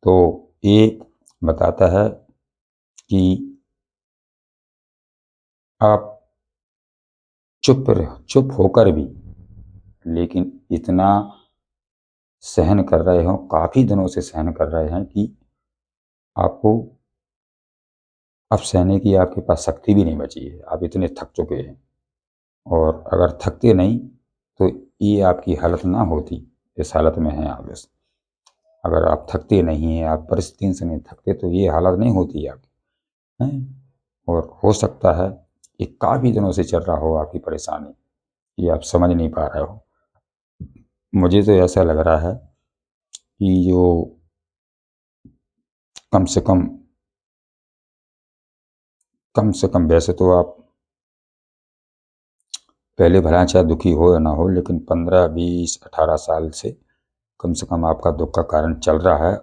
तो ये बताता है कि आप चुप होकर भी लेकिन इतना सहन कर रहे हो, काफी दिनों से सहन कर रहे हैं कि आपको अब सहने की आपके पास शक्ति भी नहीं बची है। आप इतने थक चुके हैं, और अगर थकते नहीं तो ये आपकी हालत ना होती। इस हालत में हैं आप। बस अगर आप थकते नहीं हैं, आप परिस्थिति से नहीं थकते, तो ये हालत नहीं होती आपकी हैं। और हो सकता है ये काफी दिनों से चल रहा हो आपकी परेशानी, ये आप समझ नहीं पा रहे हो। मुझे तो ऐसा लग रहा है कि जो कम से कम वैसे तो आप पहले भला चाहे दुखी हो या ना हो, लेकिन 15, 20, 18 साल से कम आपका दुख का कारण चल रहा है।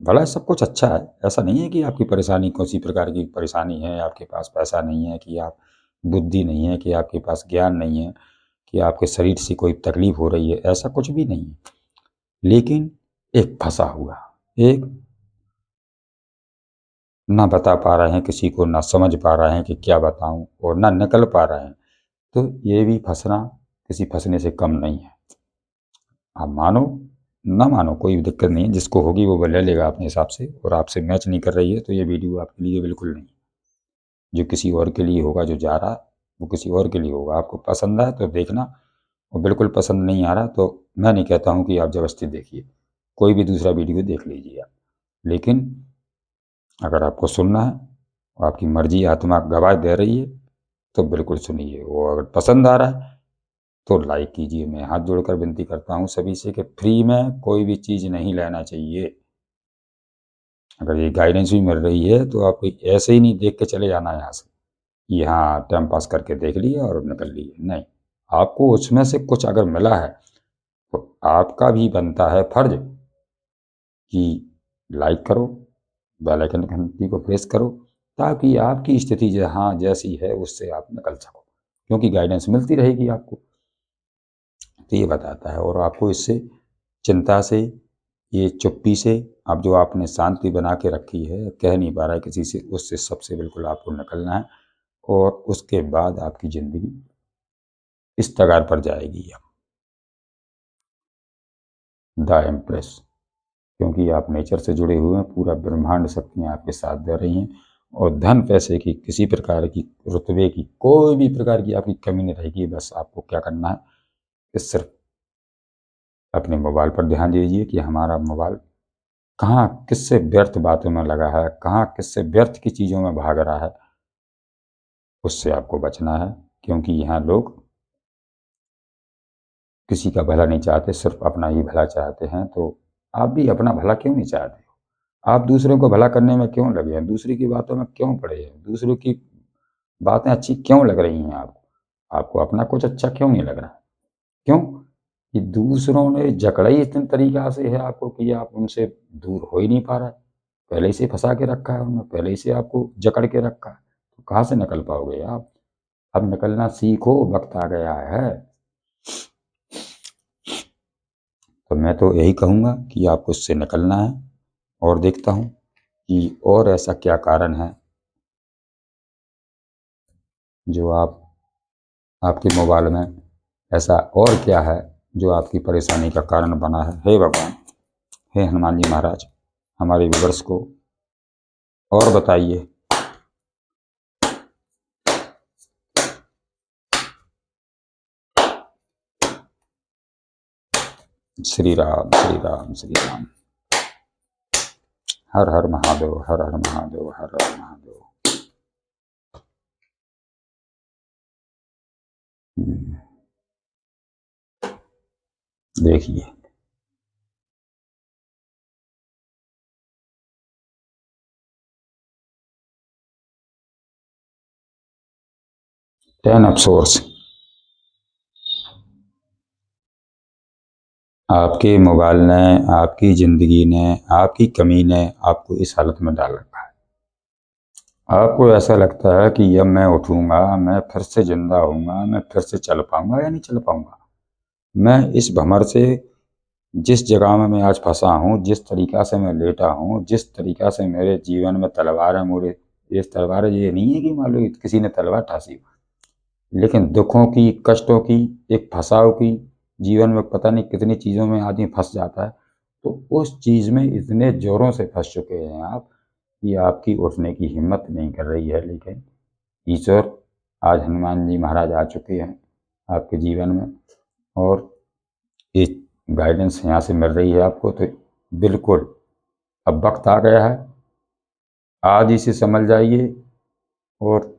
भला सब कुछ अच्छा है, ऐसा नहीं है कि आपकी परेशानी किसी प्रकार की परेशानी है, आपके पास पैसा नहीं है, कि आप बुद्धि नहीं है, कि आपके पास ज्ञान नहीं है, कि आपके शरीर से कोई तकलीफ हो रही है, ऐसा कुछ भी नहीं है। लेकिन एक फंसा हुआ, एक ना बता पा रहे हैं किसी को, ना समझ पा रहे हैं कि क्या बताऊं, और ना निकल पा रहे हैं। तो ये भी फंसना किसी फंसने से कम नहीं है। आप मानो ना मानो कोई दिक्कत नहीं है, जिसको होगी वो ले लेगा अपने हिसाब से, और आपसे मैच नहीं कर रही है तो ये वीडियो आपके लिए बिल्कुल नहीं। जो किसी और के लिए होगा, जो जा रहा है वो किसी और के लिए होगा। आपको पसंद आए तो देखना, और बिल्कुल पसंद नहीं आ रहा तो मैं नहीं कहता हूँ कि आप जबरदस्ती देखिए, कोई भी दूसरा वीडियो देख लीजिए आप। लेकिन अगर आपको सुनना है और आपकी मर्जी आत्मा गवाह दे रही है तो बिल्कुल सुनिए। वो अगर पसंद आ रहा है तो लाइक कीजिए। मैं हाथ जोड़कर विनती करता हूँ सभी से कि फ्री में कोई भी चीज़ नहीं लेना चाहिए। अगर ये गाइडेंस भी मिल रही है तो आप ऐसे ही नहीं देख के चले जाना यहाँ से, यहाँ टाइम पास करके देख लिए और निकल लिए, नहीं। आपको उसमें से कुछ अगर मिला है तो आपका भी बनता है फर्ज कि लाइक करो, बेल आइकन घंटी को प्रेस करो, ताकि आपकी स्थिति जहाँ जैसी है उससे आप निकल सको, क्योंकि गाइडेंस मिलती रहेगी आपको। तो ये बताता है, और आपको इससे चिंता से, ये चुप्पी से, अब जो आपने शांति बना के रखी है, कह नहीं पा रहा है किसी से, उससे सबसे बिल्कुल आपको निकलना है। और उसके बाद आपकी ज़िंदगी इस तगार पर जाएगी अब, द एम्प्रेस। क्योंकि आप नेचर से जुड़े हुए हैं, पूरा ब्रह्मांड शक्तियाँ आपके साथ दे रही हैं, और धन पैसे की, किसी प्रकार की, रुतबे की, कोई भी प्रकार की आपकी कमी नहीं रहेगी। बस आपको क्या करना है कि सिर्फ अपने मोबाइल पर ध्यान दीजिए कि हमारा मोबाइल कहाँ किससे व्यर्थ बातों में लगा है, कहाँ किससे व्यर्थ की चीज़ों में भाग रहा है, उससे आपको बचना है। क्योंकि यहाँ लोग किसी का भला नहीं चाहते, सिर्फ अपना ही भला चाहते हैं। तो आप भी अपना भला क्यों नहीं चाहते हो? आप दूसरों को भला करने में क्यों लगे हैं? दूसरे की बातों में क्यों पड़े हैं? दूसरों की बातें अच्छी क्यों लग रही हैं आपको? आपको अपना कुछ अच्छा क्यों नहीं लग रहा? क्यों? कि दूसरों ने जकड़ा ही इतने तरीका से है आपको कि आप उनसे दूर हो ही नहीं पा रहा है। पहले से फंसा के रखा है उन्होंने, पहले से आपको जकड़ के रखा है, तो कहाँ से निकल पाओगे आप? अब निकलना सीखो, वक्त आ गया है। तो मैं तो यही कहूँगा कि आपको इससे निकलना है, और देखता हूँ कि और ऐसा क्या कारण है जो आपके मोबाइल में, ऐसा और क्या है जो आपकी परेशानी का कारण बना है। हे भगवान, हे हनुमान जी महाराज, हमारे व्यूवर्स को और बताइए। श्री राम श्री राम श्री राम। हर हर महादेव, हर हर महादेव, हर हर महादेव। देखिए, 10 ऑफ सोर्स। आपके मोबाइल ने, आपकी ज़िंदगी ने, आपकी कमी ने आपको इस हालत में डाल रखा है। आपको ऐसा लगता है कि जब मैं उठूंगा मैं फिर से जिंदा होऊंगा, मैं फिर से चल पाऊंगा या नहीं चल पाऊंगा। मैं इस भंवर से, जिस जगह में मैं आज फंसा हूँ, जिस तरीका से मैं लेटा हूँ, जिस तरीका से मेरे जीवन में तलवार है, मेरे ये तलवार ये नहीं है कि मान लो किसी ने तलवार ठासी हो, लेकिन दुखों की, कष्टों की, एक फंसाव की, जीवन में पता नहीं कितनी चीज़ों में आदमी फंस जाता है। तो उस चीज़ में इतने जोरों से फंस चुके हैं आप कि आपकी उठने की हिम्मत नहीं कर रही है। लेकिन ईश्वर, आज हनुमान जी महाराज आ चुके हैं आपके जीवन में, और एक गाइडेंस यहाँ से मिल रही है आपको। तो बिल्कुल अब वक्त आ गया है, आज इसे समझ जाइए और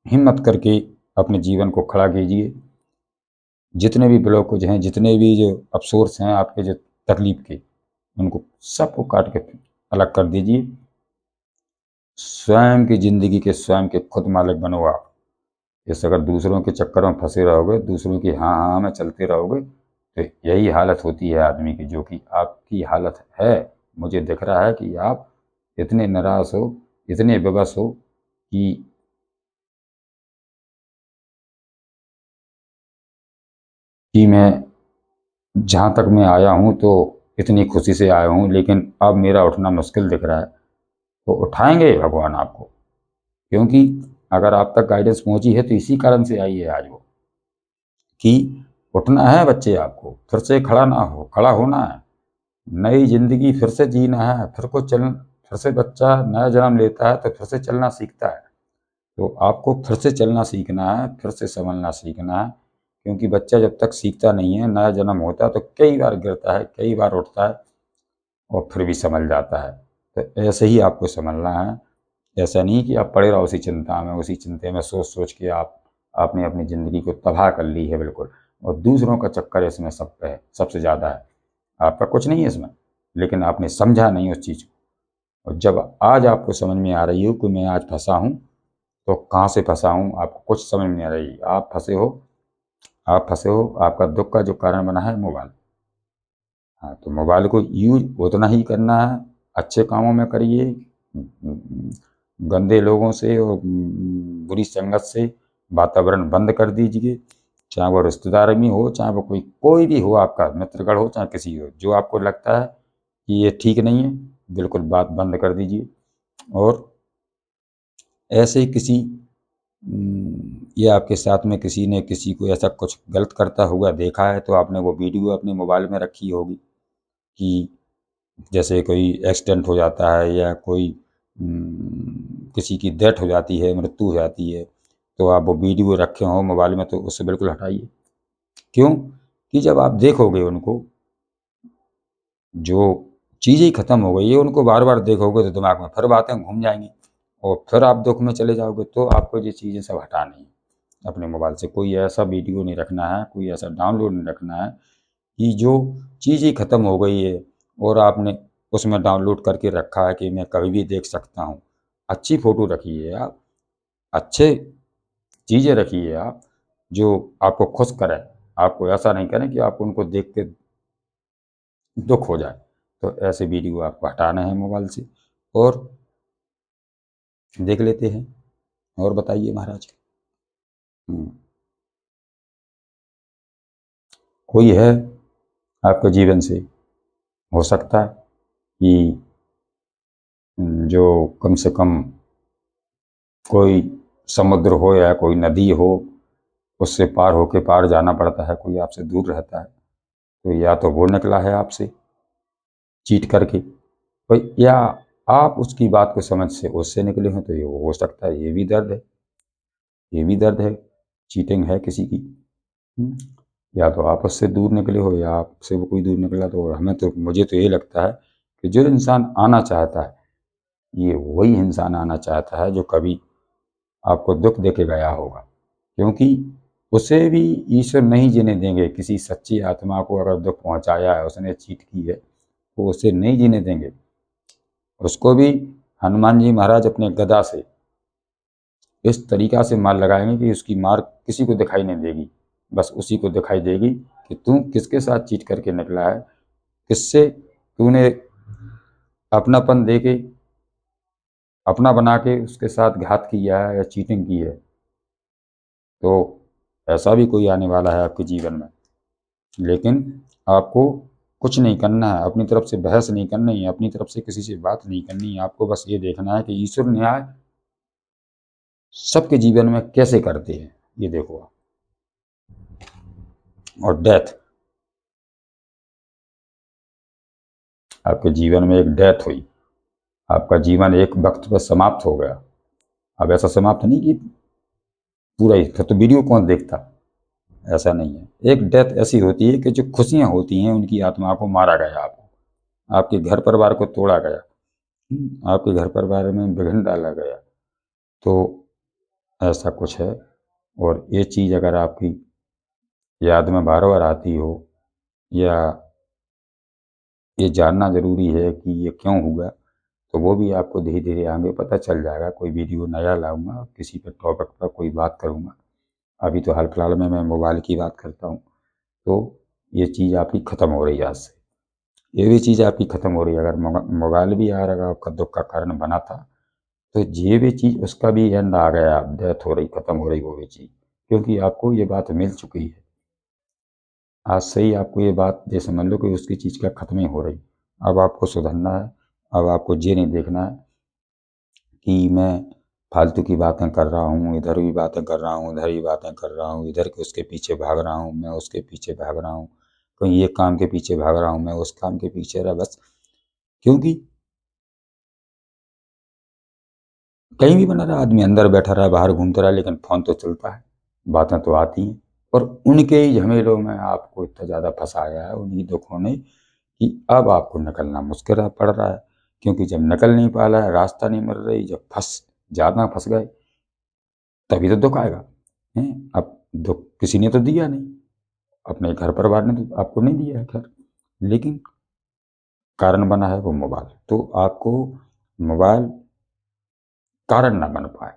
हिम्मत करके अपने जीवन को खड़ा कीजिए। जितने भी ब्लॉकेज हैं, जितने भी जो अफसोस हैं आपके, जो तकलीफ के, उनको सबको काट के अलग कर दीजिए। स्वयं की जिंदगी के स्वयं के खुद मालिक बनो आप। इस अगर दूसरों के चक्कर में फंसे रहोगे, दूसरों की हाँ हाँ में चलते रहोगे, तो यही हालत होती है आदमी की, जो कि आपकी हालत है। मुझे दिख रहा है कि आप इतने निराश हो, इतने विवश हो कि मैं जहाँ तक मैं आया हूँ तो इतनी खुशी से आया हूँ, लेकिन अब मेरा उठना मुश्किल दिख रहा है। तो उठाएंगे भगवान आपको, क्योंकि अगर आप तक गाइडेंस पहुंची है तो इसी कारण से आई है आज वो, कि उठना है बच्चे आपको, फिर से खड़ा होना है, नई जिंदगी फिर से जीना है, फिर से बच्चा नया जन्म लेता है तो फिर से चलना सीखता है। तो आपको फिर से चलना सीखना है, फिर से संभलना सीखना है, क्योंकि बच्चा जब तक सीखता नहीं है, नया जन्म होता है तो कई बार गिरता है, कई बार उठता है और फिर भी संभल जाता है। तो ऐसे ही आपको संभलना है। ऐसा नहीं कि आप पड़े रहो उसी चिंता में, उसी चिंता में सोच सोच के आपने अपनी ज़िंदगी को तबाह कर ली है बिल्कुल। और दूसरों का चक्कर इसमें सब पे है, सबसे ज़्यादा है। आपका कुछ नहीं है इसमें, लेकिन आपने समझा नहीं उस चीज़ को। और जब आज आपको समझ में आ रही हो कि मैं आज फंसा हूँ, तो कहाँ से फंसा हूँ आपको कुछ समझ में नहीं आ रही। आप फंसे हो, आपका दुख का जो कारण बना है मोबाइल। हाँ, तो मोबाइल को यूज उतना ही करना है, अच्छे कामों में करिए। गंदे लोगों से और बुरी संगत से वातावरण बंद कर दीजिए। चाहे वो रिश्तेदार में हो, चाहे वो कोई भी हो, आपका मित्रगण हो, चाहे किसी हो, जो आपको लगता है कि ये ठीक नहीं है, बिल्कुल बात बंद कर दीजिए। और ऐसे ही किसी या आपके साथ में किसी ने किसी को ऐसा कुछ गलत करता हुआ देखा है, तो आपने वो वीडियो अपने मोबाइल में रखी होगी कि जैसे कोई एक्सीडेंट हो जाता है या कोई किसी की डेथ हो जाती है, मृत्यु हो जाती है, तो आप वो वीडियो रखे हो मोबाइल में, तो उससे बिल्कुल हटाइए। क्यों? कि जब आप देखोगे उनको, जो चीज़ ही खत्म हो गई है, उनको बार बार देखोगे तो दिमाग में फिर बातें घूम जाएंगी और फिर आप दुख में चले जाओगे। तो आपको ये चीज़ें सब हटानी है अपने मोबाइल से। कोई ऐसा वीडियो नहीं रखना है, कोई ऐसा डाउनलोड नहीं रखना है कि जो चीज़ ही ख़त्म हो गई है और आपने उसमें डाउनलोड करके रखा है कि मैं कभी भी देख सकता हूँ। अच्छी फ़ोटो रखिए आप, अच्छे चीज़ें रखिए आप, जो आपको खुश करें। आपको ऐसा नहीं करें कि आपको उनको देख के दुख हो जाए। तो ऐसे वीडियो आपको हटाना है मोबाइल से। और देख लेते हैं, और बताइए महाराज। हम्म, कोई है आपके जीवन से, हो सकता है कि जो कम से कम कोई समुद्र हो या कोई नदी हो, उससे पार होके पार जाना पड़ता है, कोई आपसे दूर रहता है, तो या तो वो निकला है आपसे चीट करके, कोई, या आप उसकी बात को समझ से उससे निकले हो, तो ये हो सकता है, ये भी दर्द है, ये भी दर्द है, चीटिंग है किसी की। हम्म, या तो आप उससे दूर निकले हो या आपसे वो कोई दूर निकला। तो हमें तो, मुझे तो ये लगता है कि जो इंसान आना चाहता है, ये वही इंसान आना चाहता है जो कभी आपको दुख दे के गया होगा। क्योंकि उसे भी ईश्वर नहीं जीने देंगे। किसी सच्ची आत्मा को अगर दुख पहुंचाया है, उसने चीट की है, तो उसे नहीं जीने देंगे। उसको भी हनुमान जी महाराज अपने गदा से इस तरीका से मार लगाएंगे कि उसकी मार किसी को दिखाई नहीं देगी। बस उसी को दिखाई देगी कि तू किसके साथ चीट करके निकला है, किससे तूने अपनापन दे के अपना बना के उसके साथ घात किया है या चीटिंग की है, तो ऐसा भी कोई आने वाला है आपके जीवन में। लेकिन आपको कुछ नहीं करना है, अपनी तरफ से बहस नहीं करनी है, अपनी तरफ से किसी से बात नहीं करनी है। आपको बस ये देखना है कि ईश्वर न्याय सबके जीवन में कैसे करते हैं, ये देखो आप। और डेथ, आपके जीवन में एक डेथ हुई, आपका जीवन एक वक्त पर समाप्त हो गया। अब ऐसा समाप्त नहीं कि पूरा ही, फिर तो वीडियो कौन देखता, ऐसा नहीं है। एक डेथ ऐसी होती है कि जो खुशियां होती हैं उनकी आत्मा को मारा गया, आपको, आपके घर परिवार को तोड़ा गया, आपके घर परिवार में विघ्न डाला गया, तो ऐसा कुछ है। और ये चीज़ अगर आपकी याद में बार बार आती हो, या ये जानना ज़रूरी है कि ये क्यों हुआ, तो वो भी आपको धीरे धीरे आगे पता चल जाएगा। कोई वीडियो नया लाऊंगा, किसी पर टॉपिक पर कोई बात करूंगा। अभी तो हाल फिलहाल में मैं मोबाइल की बात करता हूँ, तो ये चीज़ आपकी ख़त्म हो रही है आज से। ये भी चीज़ आपकी ख़त्म हो रही है। अगर मोबाइल भी आ रहा आपका दुख का कारण बना था, तो ये भी चीज़ उसका भी एंड आ गया, डेथ हो रही, ख़त्म हो रही वो भी चीज़, क्योंकि आपको ये बात मिल चुकी है। आज से ही आपको ये बात ये समझ लो कि उसकी चीज़ का ख़त्म ही हो रही। अब आपको सुधरना है। अब आपको ये नहीं देखना है कि मैं फालतू की बातें कर रहा हूँ, इधर भी बातें कर रहा हूँ, उधर भी बातें कर रहा हूँ, इधर के उसके पीछे भाग रहा हूँ, मैं उसके पीछे भाग रहा हूँ, कहीं ये काम के पीछे भाग रहा हूँ, मैं उस काम के पीछे रहा बस। क्योंकि कहीं भी बना रहा आदमी, अंदर बैठा रहा, बाहर घूमता रहा, लेकिन फ़ोन तो चलता है, बातें तो आती हैं। और उनके ही झमेलों में आपको इतना ज़्यादा फंसाया है, उन्हीं दुखों ने, कि अब आपको निकलना मुश्किल पड़ रहा है। क्योंकि जब निकल नहीं पा रहा है, रास्ता नहीं मिल रही, जब ज़्यादा फंस गए, तभी तो दुख आएगा। अब दुख किसी ने तो दिया नहीं, अपने घर परिवार ने तो आपको नहीं दिया है, खैर, लेकिन कारण बना है वो मोबाइल। तो आपको मोबाइल कारण ना बन पाए,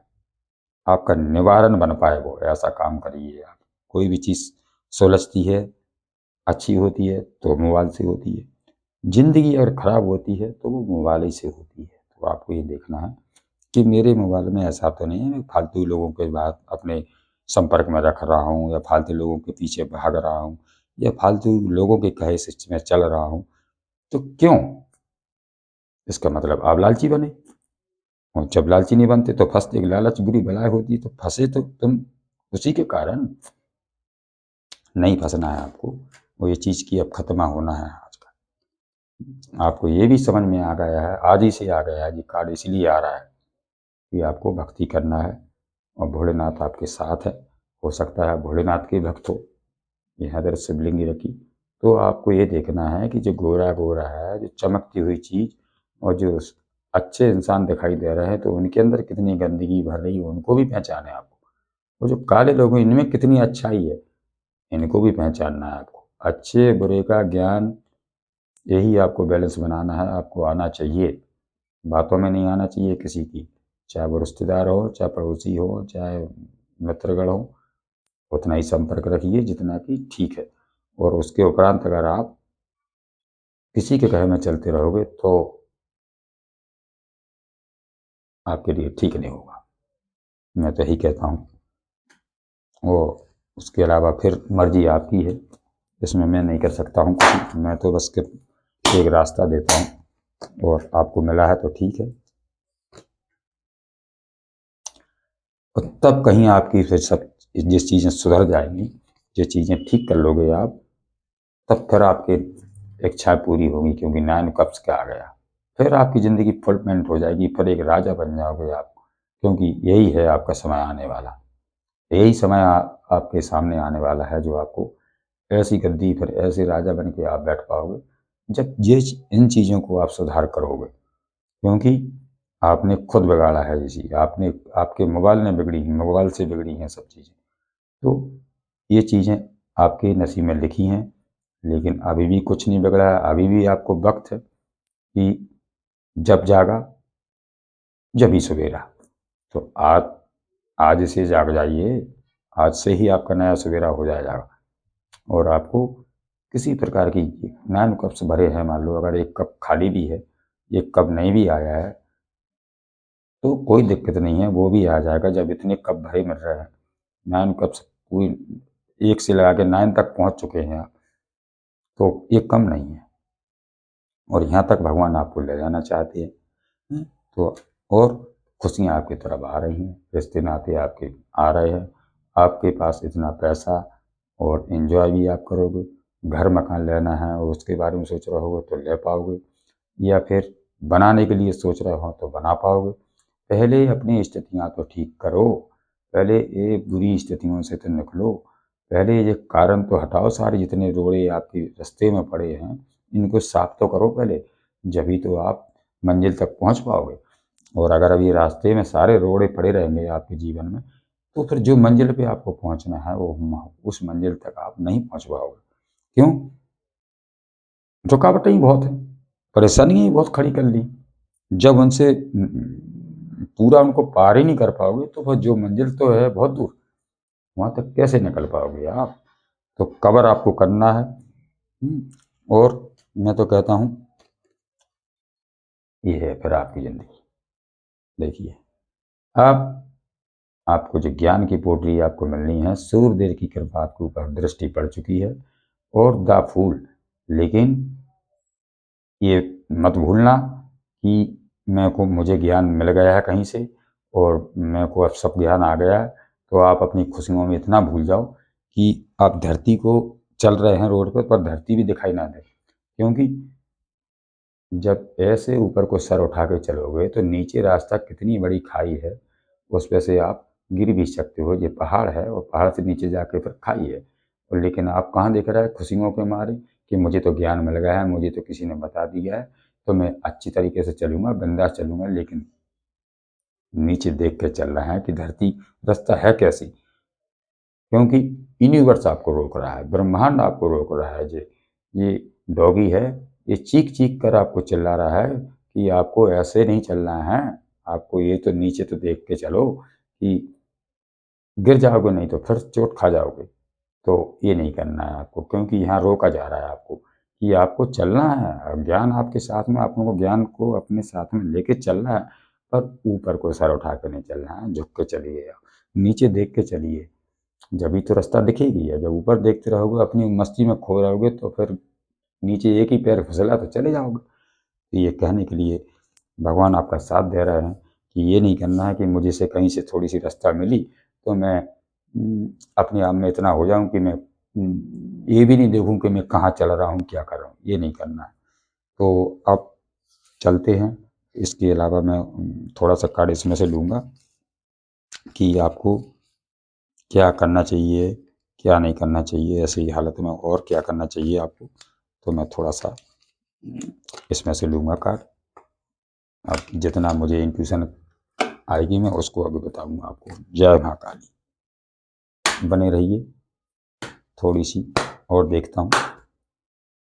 आपका निवारण बन पाए, वो ऐसा काम करिए आप। कोई भी चीज़ सुलझती है, अच्छी होती है, तो मोबाइल से होती है। ज़िंदगी अगर ख़राब होती है तो वो मोबाइल ही से होती है। तो आपको ये देखना है कि मेरे मोबाइल में ऐसा तो नहीं है मैं फालतू लोगों के बात अपने संपर्क में रख रहा हूँ, या फालतू लोगों के पीछे भाग रहा हूँ, या फालतू लोगों के कहे से मैं चल रहा हूँ। तो क्यों? इसका मतलब आप लालची बने, और जब लालची नहीं बनते तो फंसते। लालच बुरी बलाय होती है, तो फंसे तो तुम उसी के कारण। नहीं फंसना है आपको, वो ये चीज़ की अब खत्मा होना है आज का। आपको ये भी समझ में आ गया है, आज ही से आ गया है, ये कार्ड इसलिए आ रहा है कि आपको भक्ति करना है, और भोलेनाथ आपके साथ है। हो सकता है भोलेनाथ के भक्त हो, यहाँ इधर शिवलिंग रखी, तो आपको ये देखना है कि जो गोरा गोरा है, जो चमकती हुई चीज़, और जो अच्छे इंसान दिखाई दे रहे हैं, तो उनके अंदर कितनी गंदगी भर रही है उनको भी पहचाने आपको। और जो काले लोग हैं, इनमें कितनी अच्छाई है, इनको भी पहचानना है आपको। अच्छे बुरे का ज्ञान, यही आपको बैलेंस बनाना है, आपको आना चाहिए। बातों में नहीं आना चाहिए किसी की, चाहे वो रिश्तेदार हो, चाहे पड़ोसी हो, चाहे मित्रगण हो। उतना ही संपर्क रखिए जितना कि ठीक है। और उसके उपरांत अगर आप किसी के कहे में चलते रहोगे, तो आपके लिए ठीक नहीं होगा, मैं तो यही कहता हूँ। और उसके अलावा फिर मर्जी आपकी है, इसमें मैं नहीं कर सकता हूँ कुछ। मैं तो बस सिर्फ एक रास्ता देता हूँ, और आपको मिला है तो ठीक है। और तब कहीं आपकी फिर सब जिस चीज़ें सुधर जाएंगी, जो चीज़ें ठीक कर लोगे आप, तब फिर आपकी इच्छा पूरी होगी, क्योंकि 9 कप्स का आ गया। फिर आपकी ज़िंदगी फुलफिलमेंट हो जाएगी, फिर एक राजा बन जाओगे आप। क्योंकि यही है आपका समय आने वाला, यही समय आपके सामने आने वाला है, जो आपको ऐसी गद्दी पर ऐसे राजा बन के आप बैठ पाओगे, जब ये इन चीज़ों को आप सुधार करोगे। क्योंकि आपने खुद बिगाड़ा है ये चीज़, आपने, आपके मोबाइल ने बिगड़ी है, मोबाइल से बिगड़ी हैं सब चीज़ें। तो ये चीज़ें आपके नसीब में लिखी हैं, लेकिन अभी भी कुछ नहीं बिगड़ा है। अभी भी आपको वक्त है कि जब जागा जब ही सवेरा। तो आज से जाग जाइए, आज से ही आपका नया सवेरा हो जाएगा। और आपको किसी प्रकार की 9 कप्स भरे हैं, मान लो अगर एक कप खाली भी है, एक कप नहीं भी आया है, तो कोई दिक्कत नहीं है, वो भी आ जाएगा। जब इतने कप भरे मिल रहे हैं, 9 कप्स पूरी 1 से लगा के 9 तक पहुंच चुके हैं आप, तो ये कम नहीं है। और यहाँ तक भगवान आपको ले जाना चाहते हैं। तो और खुशियाँ आपकी तरफ आ रही हैं, रिश्ते नाते आपके आ रहे हैं, आपके पास इतना पैसा, और एंजॉय भी आप करोगे। घर मकान लेना है और उसके बारे में सोच रहे हो तो ले पाओगे, या फिर बनाने के लिए सोच रहे हो तो बना पाओगे। पहले अपनी स्थितियाँ तो ठीक करो, पहले ये बुरी स्थितियों से तो निकलो, पहले ये कारण तो हटाओ, सारे जितने रोड़े आपके रास्ते में पड़े हैं इनको साफ तो करो पहले, जभी तो आप मंजिल तक पहुंच पाओगे। और अगर अभी रास्ते में सारे रोड़े पड़े रहेंगे आपके जीवन में, तो फिर जो मंजिल पे आपको पहुंचना है वो उस मंजिल तक आप नहीं पहुंच पाओगे। क्यों? रुकावटें ही बहुत हैं, परेशानियां ही बहुत खड़ी कर ली। जब उनसे पूरा उनको पार ही नहीं कर पाओगे तो फिर जो मंजिल तो है बहुत दूर, वहां तक कैसे निकल पाओगे आप? तो कवर आपको करना है। और मैं तो कहता हूँ ये है फिर आपकी जिंदगी। देखिए, आप आपको जो ज्ञान की पोटली आपको मिलनी है, सूर्यदेव की कृपा आपके ऊपर दृष्टि पड़ चुकी है, और द फूल। लेकिन ये मत भूलना कि मुझे ज्ञान मिल गया है कहीं से, और मेरे को अब सब ज्ञान आ गया है, तो आप अपनी खुशियों में इतना भूल जाओ कि आप धरती को चल रहे हैं रोड पर धरती भी दिखाई ना दे। क्योंकि जब ऐसे ऊपर को सर उठा के चलोगे तो नीचे रास्ता कितनी बड़ी खाई है, उस पे से आप गिर भी सकते हो। ये पहाड़ है और पहाड़ से नीचे जाके फिर खाई है, और लेकिन आप कहाँ देख रहे हैं खुशियों के मारे कि मुझे तो ज्ञान मिल गया है, मुझे तो किसी ने बता दिया है, तो मैं अच्छी तरीके से चलूँगा, बिंदास चलूँगा। लेकिन नीचे देख के चल रहे हैं कि धरती रास्ता है कैसी, क्योंकि यूनिवर्स आपको रोक रहा है, ब्रह्मांड आपको रोक रहा है। ये डॉगी है, ये चीख चीख कर आपको चिल्ला रहा है कि आपको ऐसे नहीं चलना है, आपको ये तो नीचे तो देख के चलो कि गिर जाओगे, नहीं तो फिर चोट खा जाओगे। तो ये नहीं करना है आपको, क्योंकि यहाँ रोका जा रहा है आपको कि आपको चलना है। ज्ञान आपके साथ में, आप लोगों को ज्ञान को अपने साथ में लेके चलना है, पर ऊपर को सर उठा के नहीं चलना है, झुक के चलिए, नीचे देख के चलिए, जभी तो रास्ता दिखेगी। है जब ऊपर देखते रहोगे, अपनी मस्ती में खो रहोगे, तो फिर नीचे एक ही पैर फिसला तो चले जाओगे। तो ये कहने के लिए भगवान आपका साथ दे रहे हैं कि ये नहीं करना है कि मुझे से कहीं से थोड़ी सी रास्ता मिली तो मैं अपने आप में इतना हो जाऊं कि मैं ये भी नहीं देखूं कि मैं कहाँ चल रहा हूँ, क्या कर रहा हूँ। ये नहीं करना है। तो अब चलते हैं। इसके अलावा मैं थोड़ा सा कार्ड इसमें से लूँगा कि आपको क्या करना चाहिए, क्या नहीं करना चाहिए ऐसी हालत में, और क्या करना चाहिए आपको। तो मैं थोड़ा सा इसमें से लूँगा कार्ड। अब जितना मुझे इंट्यूशन आएगी मैं उसको अभी बताऊँगा आपको। जय महाकाली। बने रहिए, थोड़ी सी और देखता हूँ।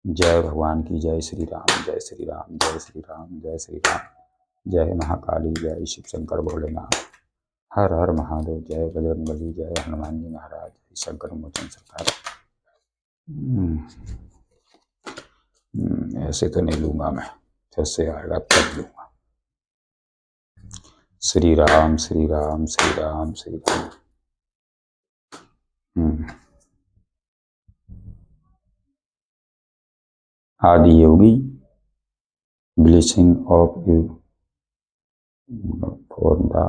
जय भगवान की, जय श्री राम, जय श्री राम, जय श्री राम, जय श्री राम। जय महाकाली, जय शिव शंकर भोलेनाथ, हर हर महादेव, जय बजरंगबली, जय हनुमान जी महाराज, जय शंकर मोचन सरकार। ऐसे तो नहीं लूँगा मैं, फिर से आएगा तब लूँगा। Shri Ram, Shri Ram, Shri Ram, Shri Ram. Adi Yogi, blessing of you for the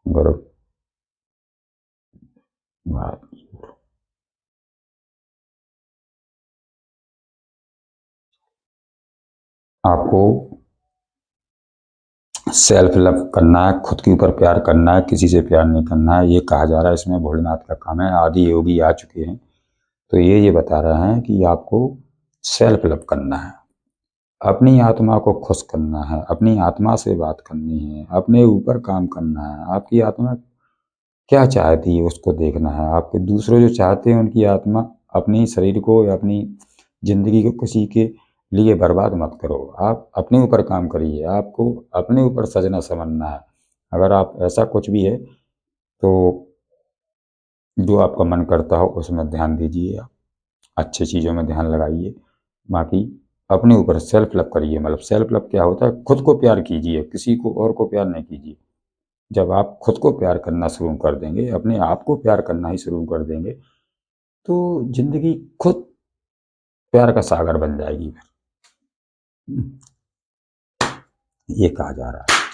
guru. आपको सेल्फ लव करना है, खुद के ऊपर प्यार करना है, किसी से प्यार नहीं करना है, ये कहा जा रहा है इसमें। भोलेनाथ का काम है, आदि योगी आ चुके हैं, तो ये बता रहे हैं कि आपको सेल्फ लव करना है, अपनी आत्मा को खुश करना है, अपनी आत्मा से बात करनी है, अपने ऊपर काम करना है। आपकी आत्मा क्या चाहती है उसको देखना है। आपके दूसरे जो चाहते हैं उनकी आत्मा, अपने शरीर को या अपनी जिंदगी को किसी के लिए बर्बाद मत करो। आप अपने ऊपर काम करिए, आपको अपने ऊपर सजना संवरना है। अगर आप ऐसा कुछ भी है तो जो आपका मन करता हो उसमें ध्यान दीजिए, आप अच्छी चीज़ों में ध्यान लगाइए। बाकी अपने ऊपर सेल्फ लव करिए। मतलब सेल्फ लव क्या होता है? खुद को प्यार कीजिए, किसी को और को प्यार नहीं कीजिए। जब आप खुद को प्यार करना शुरू कर देंगे, अपने आप को प्यार करना ही शुरू कर देंगे, तो जिंदगी खुद प्यार का सागर बन जाएगी। ये कहा जा रहा है।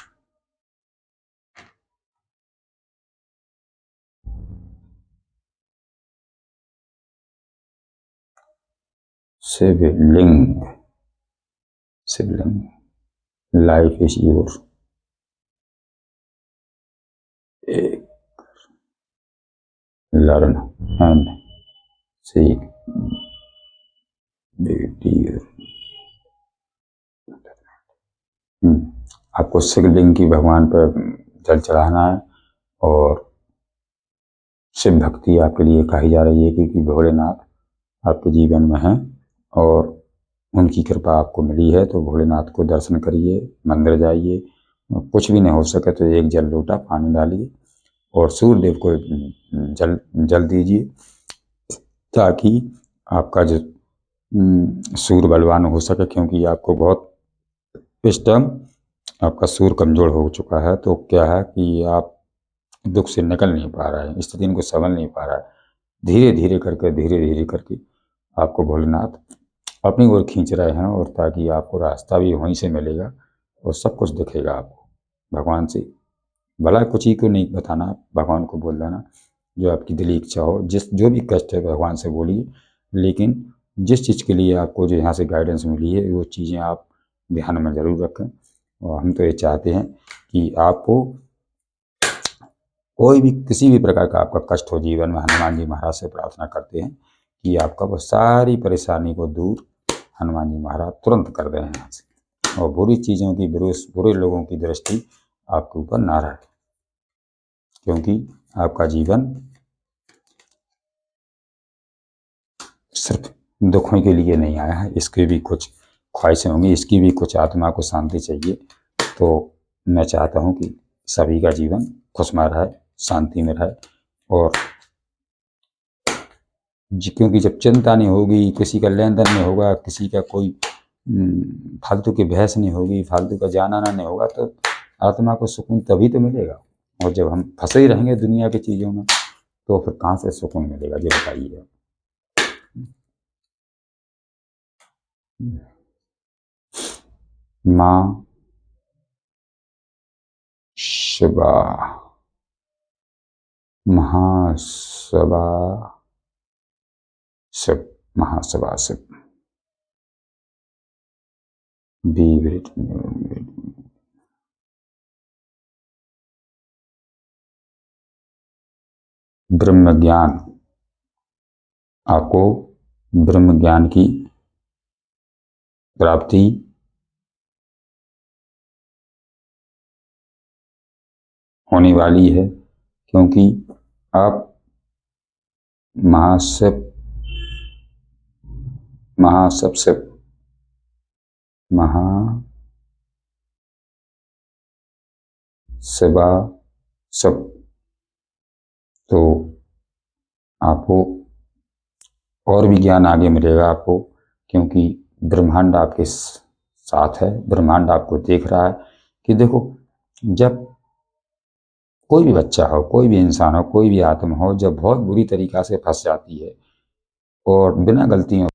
Sibling, sibling, life is your, learn and seek dear. आपको शिवलिंग की भगवान पर जल चढ़ाना है, और शिव भक्ति आपके लिए कही जा रही है क्योंकि भोलेनाथ आपके जीवन में हैं और उनकी कृपा आपको मिली है। तो भोलेनाथ को दर्शन करिए, मंदिर जाइए, कुछ भी नहीं हो सके तो एक जल लोटा पानी डालिए और सूर्यदेव को जल जल दीजिए, ताकि आपका जो सूर्य बलवान हो सके, क्योंकि आपको बहुत इस टाइम आपका सूर्य कमजोर हो चुका है। तो क्या है कि आप दुख से निकल नहीं पा रहा है, स्थिति को संभल नहीं पा रहा है। धीरे धीरे करके आपको भोलेनाथ अपनी ओर खींच रहे हैं, और ताकि आपको रास्ता भी वहीं से मिलेगा और सब कुछ दिखेगा आपको भगवान से। भला कुछ ही को नहीं बताना, भगवान को बोल देना जो आपकी दिली इच्छा हो, जो भी कष्ट है भगवान से बोलिए। लेकिन जिस चीज़ के लिए आपको जो यहाँ से गाइडेंस मिली है वो चीज़ें आप ध्यान में ज़रूर रखें। और हम तो ये चाहते हैं कि आपको कोई भी किसी भी प्रकार का आपका कष्ट हो जीवन में, हनुमान जी महाराज से प्रार्थना करते हैं कि आपका वो सारी परेशानी को दूर हनुमान जी महाराज तुरंत कर दें यहाँ से, और बुरी चीज़ों की, बुरे लोगों की दृष्टि आपके ऊपर ना रहे, क्योंकि आपका जीवन सिर्फ दुखों के लिए नहीं आया है, इसकी भी कुछ ख्वाहिशें होंगी, इसकी भी कुछ आत्मा को शांति चाहिए। तो मैं चाहता हूँ कि सभी का जीवन खुशमय रहे, शांति में रहे, और क्योंकि जब चिंता नहीं होगी, किसी का लेन देन नहीं होगा, किसी का कोई फालतू की बहस नहीं होगी, फालतू का जाना आना नहीं होगा, तो आत्मा को सुकून तभी तो मिलेगा। और जब हम फंसे ही रहेंगे दुनिया की चीज़ों में, तो फिर कहाँ से सुकून मिलेगा, ये बताइए। माँ शिवा, महाशिवा शिव, महाशिवा शिव, बी ब्रह्म ज्ञान, आपको ब्रह्म ज्ञान की प्राप्ति होने वाली है, क्योंकि आप महाशिव, महाशिव शिव, महाशिवा शिव, तो आपको और भी ज्ञान आगे मिलेगा आपको, क्योंकि ब्रह्मांड आपके साथ है, ब्रह्मांड आपको देख रहा है कि देखो, जब कोई भी बच्चा हो, कोई भी इंसान हो, कोई भी आत्मा हो, जब बहुत बुरी तरीक़ा से फंस जाती है और बिना गलतियों